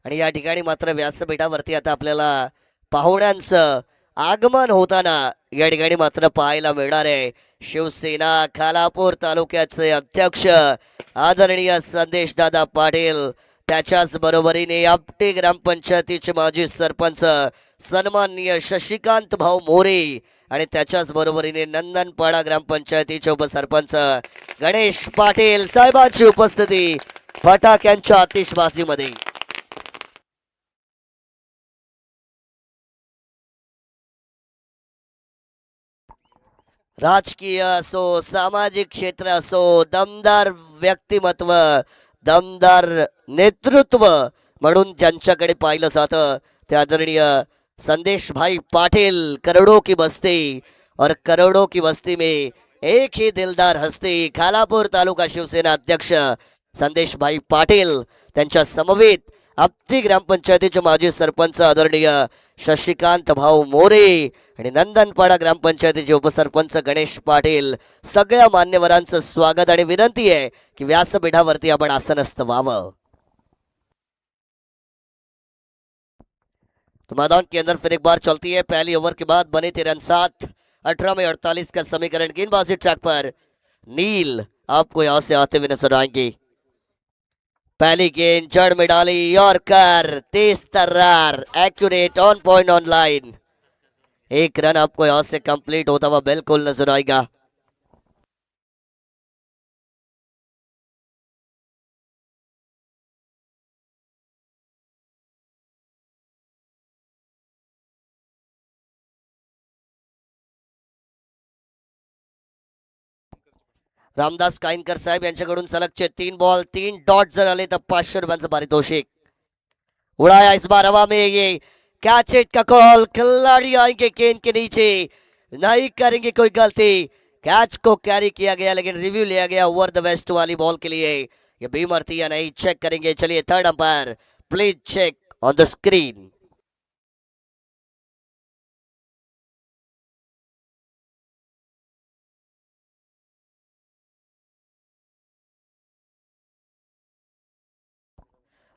आणि या ठिकाणी मात्र व्यासपीठावरती आता आपल्याला पाहुण्यांचं आगमन होताना या ठिकाणी मात्र पाहायला मिळणार आहे। शिवसेना खालापूर तालुक्याचे अध्यक्ष आदरणीय संदेश दादा पाटील, त्याच्याच बरोबरीने आपटे ग्रामपंचायतीचे माजी सरपंच सन्माननीय शशिकांत भाऊ मोरे आणि त्याच्याच बरोबरीने नंदनपाडा ग्रामपंचायतीचे उपसरपंच गणेश पाटील साहेबांची उपस्थिती फटाक्यांच्या आतिषबाजीमध्ये। राजकीय असो, सामाजिक क्षेत्र असो, दमदार व्यक्तिमत्व, दमदार नेतृत्व म्हणून ज्यांच्याकडे पाहिलं जातं ते आदरणीय संदेश भाई पाटिल। करोड़ों की बस्ती और करोड़ों की बस्ती में एक ही दिलदार हस्ती, खालापूर तालुका शिवसेना अध्यक्ष संदेश भाई पाटिल, त्यांच्या समवेत आपली ग्रामपंचायतीचे माजी सरपंच आदरणीय शशिकांत भाऊ मोरे आणि नंदनपाडा ग्रामपंचायतीचे उपसरपंच गणेश पाटील, सगळ्या मान्यवरांचं स्वागत आणि विनंती आहे की व्यासपीठावरती आपण आसनस्थ व्हावं। तो मैदान के अंदर फिर एक बार चलती है पहली ओवर के बाद बने 13 रन 7, 18 में 48 का समीकरण। गेंदबाजी ट्रैक पर नील आपको यहां से आते हुए नजर आएंगे। पहली गेंद जड़ में डाली, यॉर्कर तेज तर्रार, accurate, on point, on line. 1 run आपको यहां से कंप्लीट होता हुआ बिल्कुल नजर आएगा। रामदास काईनकर साहेब यांच्याकडून सलगचे 3 बॉल 3 डॉट जर आले तर 500 रुपयांचं पारितोषिक. उड़ाया इस बार हवा में, ये कैच इट का कॉल. खिलाड़ी आएंगे गेंद के नीचे, नहीं करेंगे कोई गलती. कैच को कैरी किया गया लेकिन रिव्यू लिया गया ओवर द वेस्ट वाली बॉल के लिए. ये बीमर थी या नहीं चेक करेंगे. चलिए third umpire please check on the screen.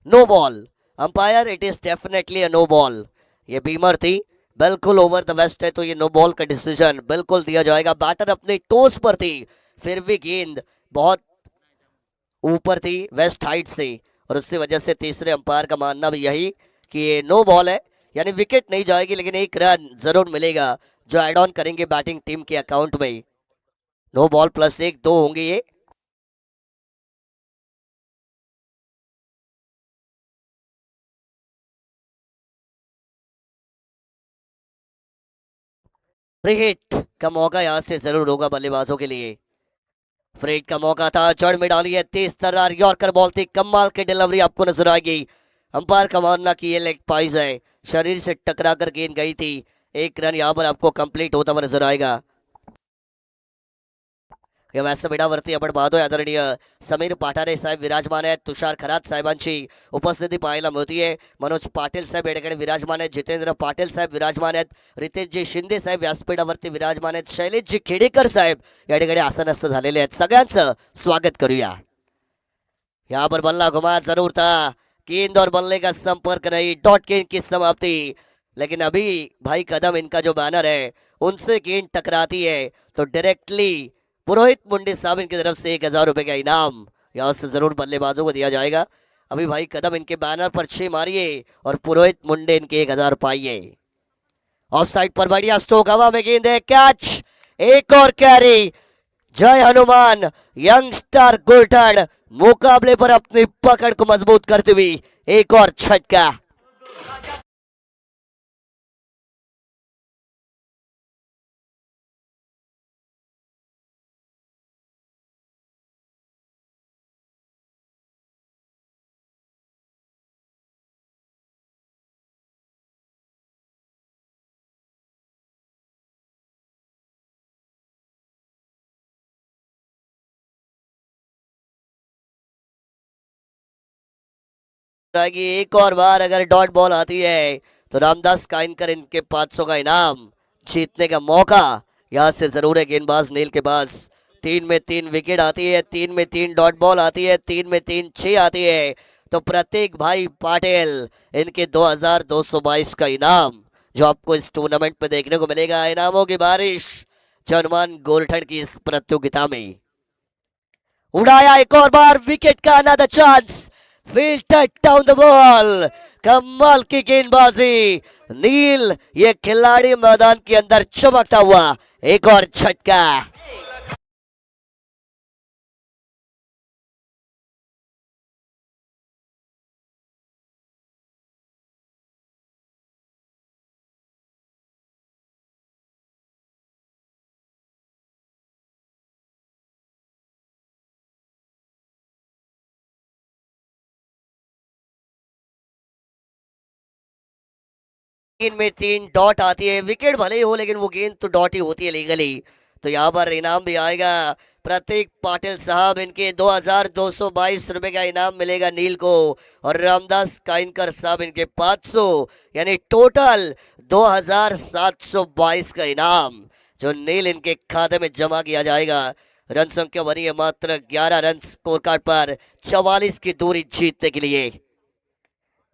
No ball. Umpire it is definitely a no ball. ये बीमर थी, बिल्कुल ओवर द वेस्ट है, तो ये नो बॉल का डिसीजन बिल्कुल दिया जाएगा. बैटर अपने टोस पर थी, फिर भी गेंद बहुत ऊपर थी वेस्ट हाइट से, और उसकी वजह से तीसरे अंपायर का मानना भी यही कि ये नो बॉल है, यानी विकेट नहीं जाएगी लेकिन एक रन जरूर मिलेगा जो एड ऑन करेंगे बैटिंग टीम के अकाउंट में. नो बॉल प्लस 1 2 होंगे ये. फ्री हिट का मौका यहां से जरूर होगा बल्लेबाजों के लिए. फ्री हिट का मौका था, जड़ में डाली है तेज तर्रार यॉर्कर बॉल थी. कमाल की डिलीवरी आपको नजर आएगी. अंपायर का मानना कि ये लेग पाइज है, शरीर से टकरा कर गेंद गई थी. एक रन यहां पर आपको कंप्लीट होता हुआ नजर आएगा. वैसे बेडावरती आपण पाहतोय आदरणीय समीर पाठारे साहेब विराजमान आहेत. तुषार खरात साहेबांची उपस्थिती पाहायला मिळतीये. मनोज पाटील साहेब या ठिकाणी विराजमान आहेत. जितेंद्र पाटील साहेब विराजमान आहेत. रितेशजी शिंदे साहेब व्यासपीठावरती विराजमान आहेत. शैलेशजी खेडेकर साहेब या ठिकाणी आसनस्थ झालेले आहेत. सगळ्यांचं स्वागत करूया. यहाँ पर बल्ला घुमा जरूर था, गेंद और बल्ले का संपर्क नहीं. डॉट गेंद की समाप्ति, लेकिन अभी भाई कदम इनका जो बैनर है उनसे गेंद टकराती है तो डायरेक्टली पुरोहित मुंडे साहब इनकी तरफ से 1000 रुपए का इनाम यहाँ से जरूर बल्लेबाजों को दिया जाएगा. अभी भाई कदम इनके बैनर पर 6 मारिए और पुरोहित मुंडे इनके 1000 पाइए. ऑफ साइड पर बढ़िया स्ट्रोक, हवा में गेंद है, कैच, एक और कैरी. जय हनुमान यंगस्टर गुलटन मुकाबले पर अपनी पकड़ को मजबूत करते हुए एक और छटका. एक और बार अगर डॉट बॉल आती है तो रामदास काइनकर इनके 500 का इनाम जीतने का मौका यहां से जरूर है गेंदबाज नील के पास. 3 में 3 विकेट आती है, 3 में 3 डॉट बॉल आती है, 3 में 3 6 आती है, तो प्रत्येक भाई पाटिल इनके 2222 का इनाम जो आपको इस टूर्नामेंट में देखने को मिलेगा. इनामों की बारिश हनुमान गोल्ठन की इस प्रतियोगिता में. उड़ाया एक और बार, विकेट का another chance, field down the ball. कमाल की गेंदबाजी. नील ये खिलाड़ी मैदान के अंदर चमकता हुआ. एक और छक्का. तीन में 3 डॉट आती है, विकेट भले ही हो लेकिन वो गेंद तो डॉट ही होती है लीगली. तो यहाँ पर इनाम भी आएगा. प्रतीक पाटिल साहब इनके 2222 रुपए का इनाम मिलेगा नील को, और रामदास काइनकर साहब इनके 500, यानी टोटल 2722 का इनाम जो नील इनके खाते में जमा किया जाएगा. रन संख्या बनी है मात्र 11 रन स्कोर कार्ड पर 44 की दूरी जीतने के लिए.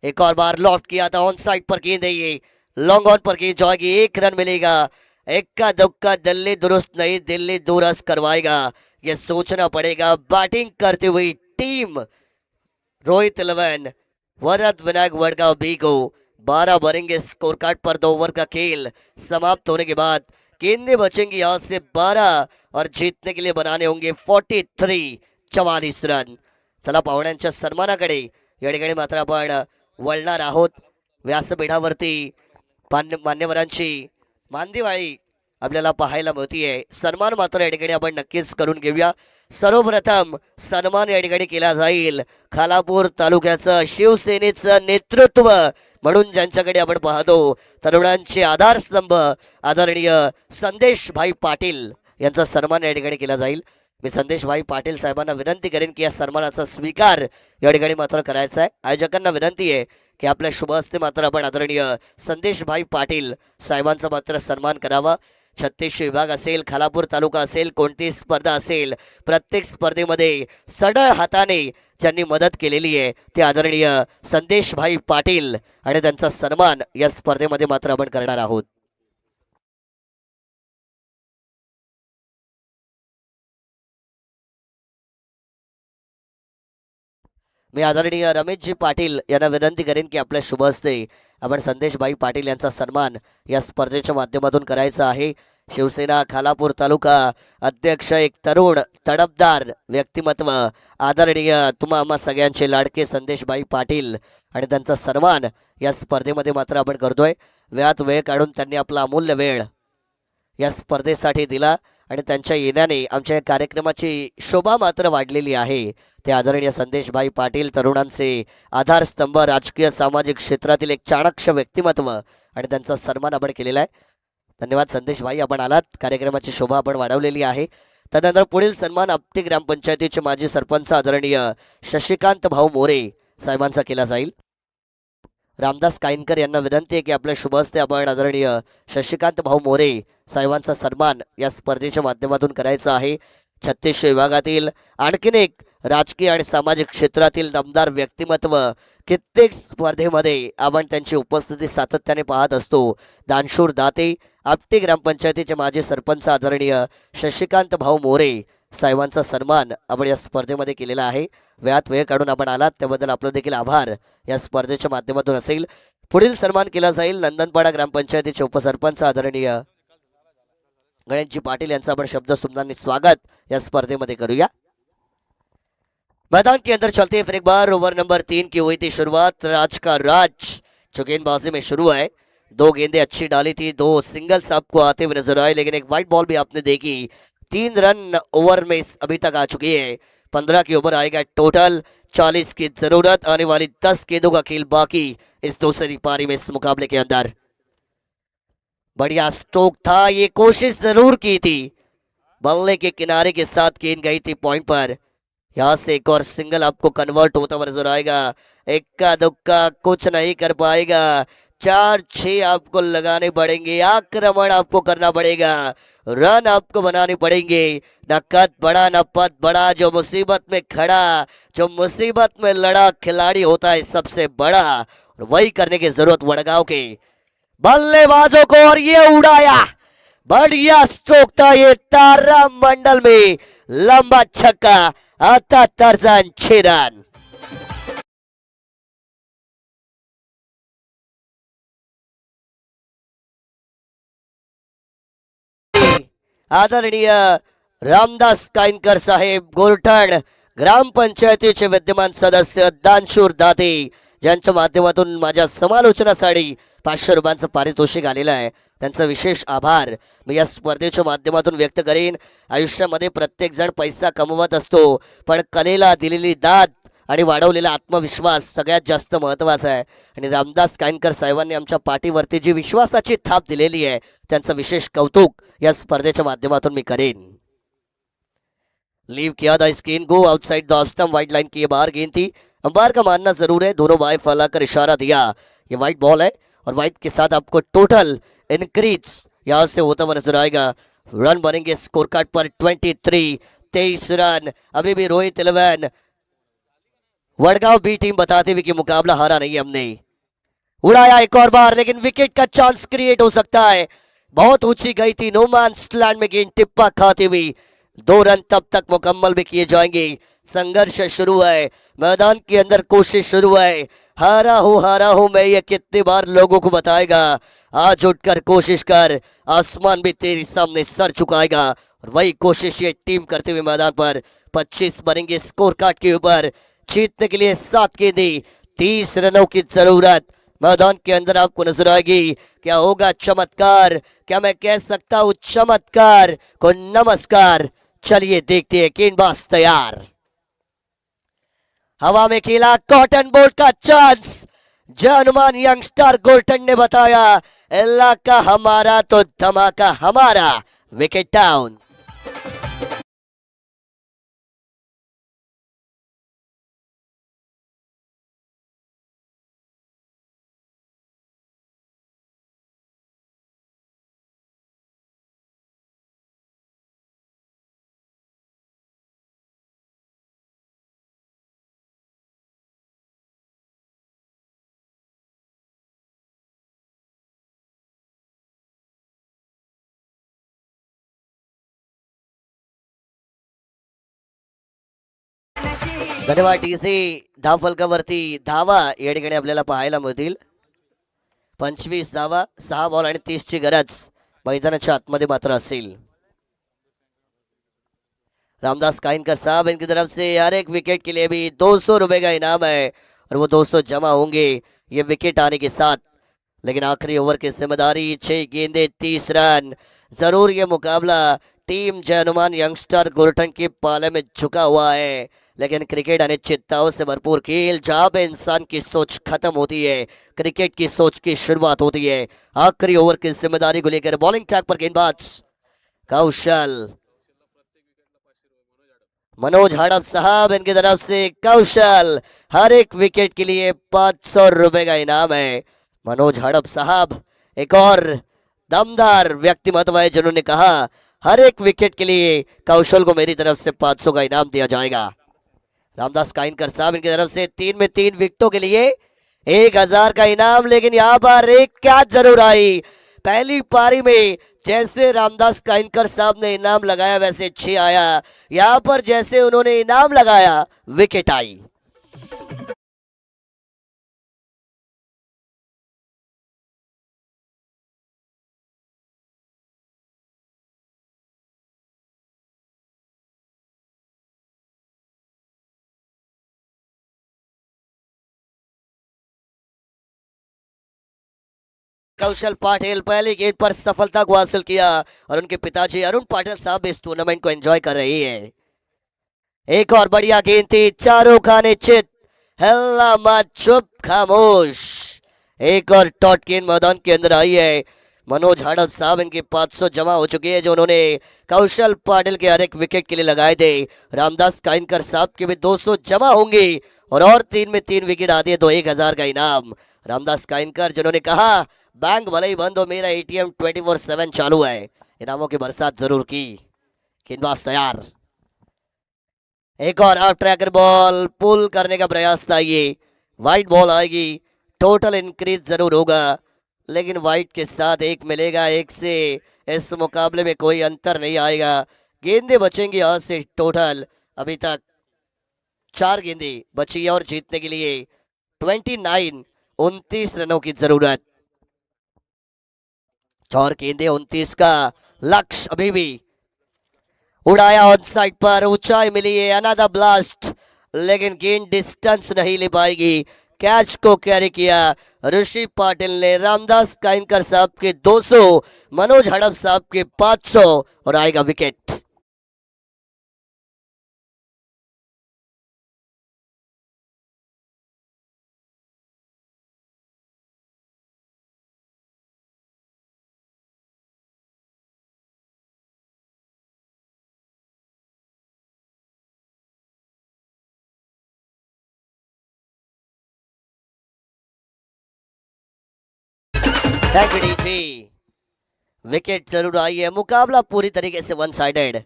एक और बार लॉफ्ट किया था, ऑन साइड पर गेंद है, ये लॉन्ग ऑन पर गेंद जाएगी. 1 रन मिलेगा. इक्का दुक्का दिल्ली दुरुस्त नहीं, दिल्ली दुरुस्त करवाएगा, ये सोचना पड़ेगा. बैटिंग करते हुई टीम रोहित 11 वरद विनायक वडगांव बी को 12 भरेंगे स्कोर कार्ड पर. 2 ओवर का खेल समाप्त होने के बाद गेंदें बचेंगी यहाँ से 12 और जीतने के लिए बनाने होंगे 44 रन. चला पाहुण्यांच्या सन्मानाकडे या ठिकाणी मात्र आपण वळणार आहोत. व्यासपीठावरती मान्यवरांची मांदिवाळी आपल्याला पाहायला मिळतीये. सन्मान मात्र या ठिकाणी आपण नक्कीच करून घेऊया. सर्वप्रथम सन्मान या ठिकाणी केला जाईल खालापूर तालुक्याचं शिवसेनेचं नेतृत्व म्हणून ज्यांच्याकडे आपण पाहतो तरुणांचे आधारस्तंभ आदरणीय संदेश भाई पाटील यांचा सन्मान या ठिकाणी केला जाईल. मी संदेश भाई पाटील साहेबांना विनंती करेन की या सन्मानाचा स्वीकार या ठिकाणी मात्र करायचा आहे. आयोजकांना विनंती आहे की आपल्या शुभ हस्ते मात्र आपण आदरणीय संदेश भाई पाटील साहेबांचा मात्र सन्मान करावा. 36 विभाग असेल, खालापूर तालुका असेल, कोणती स्पर्धा असेल, प्रत्येक स्पर्धेमध्ये सढळ हाताने ज्यांनी मदत केलेली आहे ते आदरणीय संदेश भाई पाटील आणि त्यांचा सन्मान या स्पर्धेमध्ये मात्र आपण करणार आहोत. मी आदरणीय रमेशजी पाटील यांना विनंती करेन की आपल्या शुभ हस्ते आपण संदेश भाई पाटील यांचा सन्मान या स्पर्धेच्या माध्यमातून करायचा आहे. शिवसेना खालापूर तालुका अध्यक्ष एक तरुण तडफदार व्यक्तिमत्व आदरणीय तुम्हा आम्हा सगळ्यांचे लाडके संदेश भाई पाटील आणि त्यांचा सन्मान या स्पर्धेमध्ये मात्र आपण करतोय. वेळात वेळ काढून त्यांनी आपला अमूल्य वेळ या स्पर्धेसाठी दिला आणि त्यांच्या येण्याने आमच्या या कार्यक्रमाची शोभा मात्र वाढलेली आहे. ते आदरणीय संदेश भाई पाटील तरुणांचे आधारस्तंभ राजकीय सामाजिक क्षेत्रातील एक चाणक्य व्यक्तिमत्व आणि त्यांचा सन्मान आपण केलेला आहे. धन्यवाद संदेश भाई, आपण आलात. कार्यक्रमाची शोभा आपण वाढवलेली आहे. त्यानंतर पुढील सन्मान आपटी ग्रामपंचायतीचे माजी सरपंच आदरणीय शशिकांत भाऊ मोरे साहेबांचा केला जाईल. रामदास काईनकर यांना विनंती आहे की आपल्या शुभ हस्ते आपण आदरणीय शशिकांत भाऊ मोरे साहेबांचा सन्मान या स्पर्धेच्या माध्यमातून करायचा आहे. 36 विभागातील आणखीन एक राजकीय आणि सामाजिक क्षेत्रातील दमदार व्यक्तिमत्व कित्येक स्पर्धेमध्ये आपण त्यांची उपस्थिती सातत्याने पाहत असतो. दानशूर दाते आपटी ग्रामपंचायतीचे माजी सरपंच आदरणीय शशिकांत भाऊ मोरे साहेबांचा सन्मान आपण या स्पर्धेमध्ये केलेला आहे. वेळात वेळ काढून आपण आलात त्याबद्दल आपलं देखील आभार या स्पर्धेच्या माध्यमातून असेल. पुढील सन्मान केला जाईल नंदनपाडा ग्रामपंचायतीचे उपसरपंच आदरणीय गणेशजी पाटील यांचा आपण शब्द सुमनांनी स्वागत या स्पर्धेमध्ये करूया. मैदान के अंदर चलते हैं फिर एक बार ओवर नंबर 3 की हुई थी शुरुआत. राज का राज जो गेंदबाजी में शुरू है, 2 गेंदें अच्छी डाली थी, 2 सिंगल्स आपको आते हुए नजर आए, लेकिन एक वाइट बॉल भी आपने देखी. 3 रन ओवर में अभी तक आ चुकी है. 15 की ओवर आएगा टोटल. 40 की जरूरत, आने वाली 10 गेंदों का खेल बाकी इस दूसरी पारी में इस मुकाबले के अंदर. बढ़िया स्ट्रोक था, ये कोशिश जरूर की थी, बल्ले के किनारे के साथ गेंद गई थी पॉइंट पर. यहाँ से एक और सिंगल आपको कन्वर्ट होता हुआ नजर आएगा. इक्का दुक्का कुछ नहीं कर पाएगा. 4-6 आपको लगाने पड़ेंगे, आक्रमण आपको करना पड़ेगा, रन आपको बनाने पड़ेंगे. न कद बड़ा न पद बड़ा, जो मुसीबत में खड़ा, जो मुसीबत में लड़ा खिलाड़ी होता है सबसे बड़ा. और वही करने की जरूरत वडगांव के बल्लेबाजों को. और ये उड़ाया, बढ़िया स्ट्रोक था ये तारा मंडल में, लंबा छक्का, आता तर्जन 6 रन. आदरणीय रामदास काईनकर साहेब गोरठण ग्रामपंचायतीचे विद्यमान सदस्य दानशूर दाते ज्यांच्या माध्यमातून माझ्या समालोचनासाठी 500 रुपयांचं पारितोषिक आलेलं आहे, त्यांचा विशेष आभार मी या स्पर्धेच्या माध्यमातून व्यक्त करेन. आयुष्यामध्ये प्रत्येक जण पैसा कमवत असतो, पण कलेला दिलेली दाद आणि वाढवलेला आत्मविश्वास सगळ्यात जास्त महत्त्वाचा आहे. आणि रामदास काईनकर साहेबांनी आमच्या पाठीवरती जी विश्वासाची थाप दिलेली आहे त्यांचं विशेष कौतुक या स्पर्धेच्या माध्यमातून मी करेन. लीव किया था स्क्रीन को outside the off stump, wide line के बाहर गेंद थी. अंपायर का मानना जरूर है, दोनों बाएं फैलाकर इशारा दिया, ये वाइट बॉल है और वाइट के साथ आपको टोटल इंक्रीज यहां से होता हुआ नजर आएगा. रन बनेंगे स्कोर कार्ड पर 23 रन. अभी भी रोहित 11 वडगांव बी टीम बताते हुए कि मुकाबला हारा नहीं हमने. उड़ाया एक और बार, लेकिन विकेट का चांस क्रिएट हो सकता है. बहुत ऊंची गई थी, नो मैन्स लैंड में गेंद टिप्पा खाती हुई. 2 रन तब तक मुकम्मल भी किए जाएंगे. संघर्ष शुरू है, मैदान के अंदर कोशिश शुरू है. हारा हूं मैं, ये कितनी बार लोगों को बताएगा. आज उठकर कोशिश कर, आसमान भी तेरे सामने सर झुकाएगा. और वही कोशिश ये टीम करते हुए मैदान पर 25 बनेंगे स्कोर कार्ड के ऊपर. जीतने के लिए 7 गेंदें, 30 रनों की जरूरत मैदान के अंदर आपको नजर आएगी. क्या होगा चमत्कार, क्या मैं कह सकता हूं चमत्कार को नमस्कार. चलिए देखते हैं गेंदबाज तैयार, हवा में खेला कॉटन बोल्ट का चांस, जय हनुमान यंगस्टर गोल्टन ने बताया इलाका हमारा तो धमाका हमारा, विकेट डाउन। धन्यवाद टीसी, धावफलकावरती धावा या ठिकाणी आपल्याला पाहायला मिळतील. 25 धावा, 6 बॉल आणि 30 ची गरज मैदानाच्या आतमध्ये मात्र असेल. रामदास काइनकर साहब इनकी तरफ से हर एक विकेट के लिए भी 200 रुपए का इनाम है और वो 200 जमा होंगे ये विकेट आने के साथ. लेकिन आखिरी ओवर की जिम्मेदारी, 6 गेंदे 30 रन. जरूर ये मुकाबला टीम जय हनुमान यंगस्टर गोल्टन के पाले में झुका हुआ है, लेकिन क्रिकेट अनिश्चितताओं से भरपूर खेल, जहां पे इंसान की सोच खत्म होती है क्रिकेट की सोच की शुरुआत होती है. आखिरी ओवर की जिम्मेदारी को लेकर बॉलिंग ट्रैक पर गेंदबाज कौशल, मनोज हड़प साहब इनकी तरफ से कौशल, हर एक विकेट के लिए 500 रुपए का इनाम है. मनोज हड़प साहब एक और दमदार व्यक्तिमत्व है जिन्होंने कहा हर एक विकेट के लिए कौशल को मेरी तरफ से 500 का इनाम दिया जाएगा. रामदास काइनकर साहब इनकी तरफ से 3 में 3 विकेटों के लिए 1000 का इनाम. लेकिन यहाँ पर एक कैच जरूर आई पहली पारी में. जैसे रामदास काइनकर साहब ने इनाम लगाया वैसे 6 आया, यहाँ पर जैसे उन्होंने इनाम लगाया विकेट आई. कौशल पाटिल पहली गेंद पर सफलता को हासिल किया और उनके पिताजी अरुण पाटिल साहब इस टूर्नामेंट को एंजॉय कर रही है. एक और बढ़िया गेंद थी, चारों खाने चित, हल्ला मत चुप खामोश. एक और टॉट गेंद मैदान के अंदर आई है. मनोज हड़प साहब इनके 500 जमा हो चुके हैं जो उन्होंने कौशल पाटिल के हर एक विकेट के लिए लगाए थे. रामदास काइनकर साहब के भी 200 जमा होंगे और 3 में 3 विकेट आती है तो 1000 का इनाम. रामदास काइनकर जिन्होंने कहा बैंक भले ही बंद हो मेरा एटीएम 24/7 चालू है, इनामों की बरसात जरूर की. गेंदबाज तैयार, एक और ऑफ ट्रैकर बॉल पुल करने का प्रयास था. ये वाइट बॉल आएगी, टोटल इंक्रीज जरूर होगा लेकिन वाइट के साथ एक मिलेगा. एक से इस मुकाबले में कोई अंतर नहीं आएगा. गेंदे बचेंगी आज से टोटल अभी तक 4 गेंदे बची और जीतने के लिए 29 रनों की जरूरत. 4 गेंदे 29 का लक्ष्य अभी भी उड़ाया ऑन साइड पर, ऊंचाई मिली है, अनदर ब्लास्ट लेकिन गेंद डिस्टेंस नहीं ले पाएगी. कैच को कैरी किया ऋषि पाटिल ने. रामदास काइनकर साहब के 200, मनोज हड़प साहब के 500 और आएगा विकेट. विकेट जरूर आई है. मुकाबला पूरी तरीके से वन साइडेड.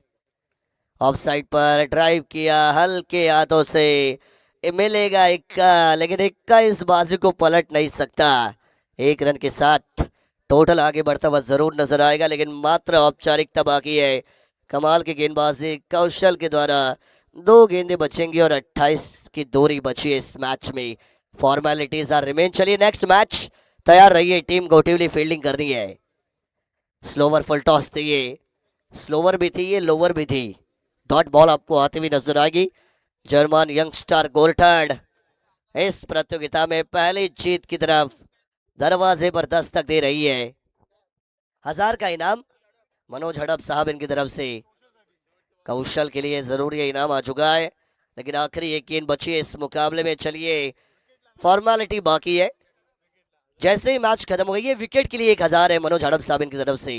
ऑफ साइड पर ड्राइव किया हल्के हाथों से, मिलेगा इक्का लेकिन इक्का इस बाजी को पलट नहीं सकता. 1 रन के साथ टोटल आगे बढ़ता हुआ जरूर नजर आएगा लेकिन मात्र औपचारिकता बाकी है. कमाल की गेंदबाजी कौशल के द्वारा 2 गेंदें बचेंगी और 28 की दूरी बची है इस मैच में. Formalities are remain. चलिए नेक्स्ट मैच तैयार रहिए, टीम गोटिवली फील्डिंग करनी है. स्लोवर फुल टॉस थी ये, स्लोवर भी थी ये, लोअर भी थी. डॉट बॉल आपको आती हुई नजर आएगी. जर्मन यंगस्टर गोल्टन इस प्रतियोगिता में पहली जीत की तरफ दरवाजे पर दस्तक दे रही है. 1000 का इनाम मनोज हड़प साहब इनकी तरफ से. कौशल के लिए जरूरी है इनाम आ चुका है, लेकिन आखिरी एक गेंद बची है इस मुकाबले में। चलिए फॉर्मेलिटी बाकी है, जैसे ही मैच खत्म हो गई है विकेट के लिए 1000 है मनोज हड़प साहब की तरफ से।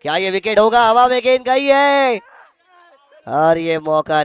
क्या ये विकेट होगा? हवा में गेंद गई है और ये मौका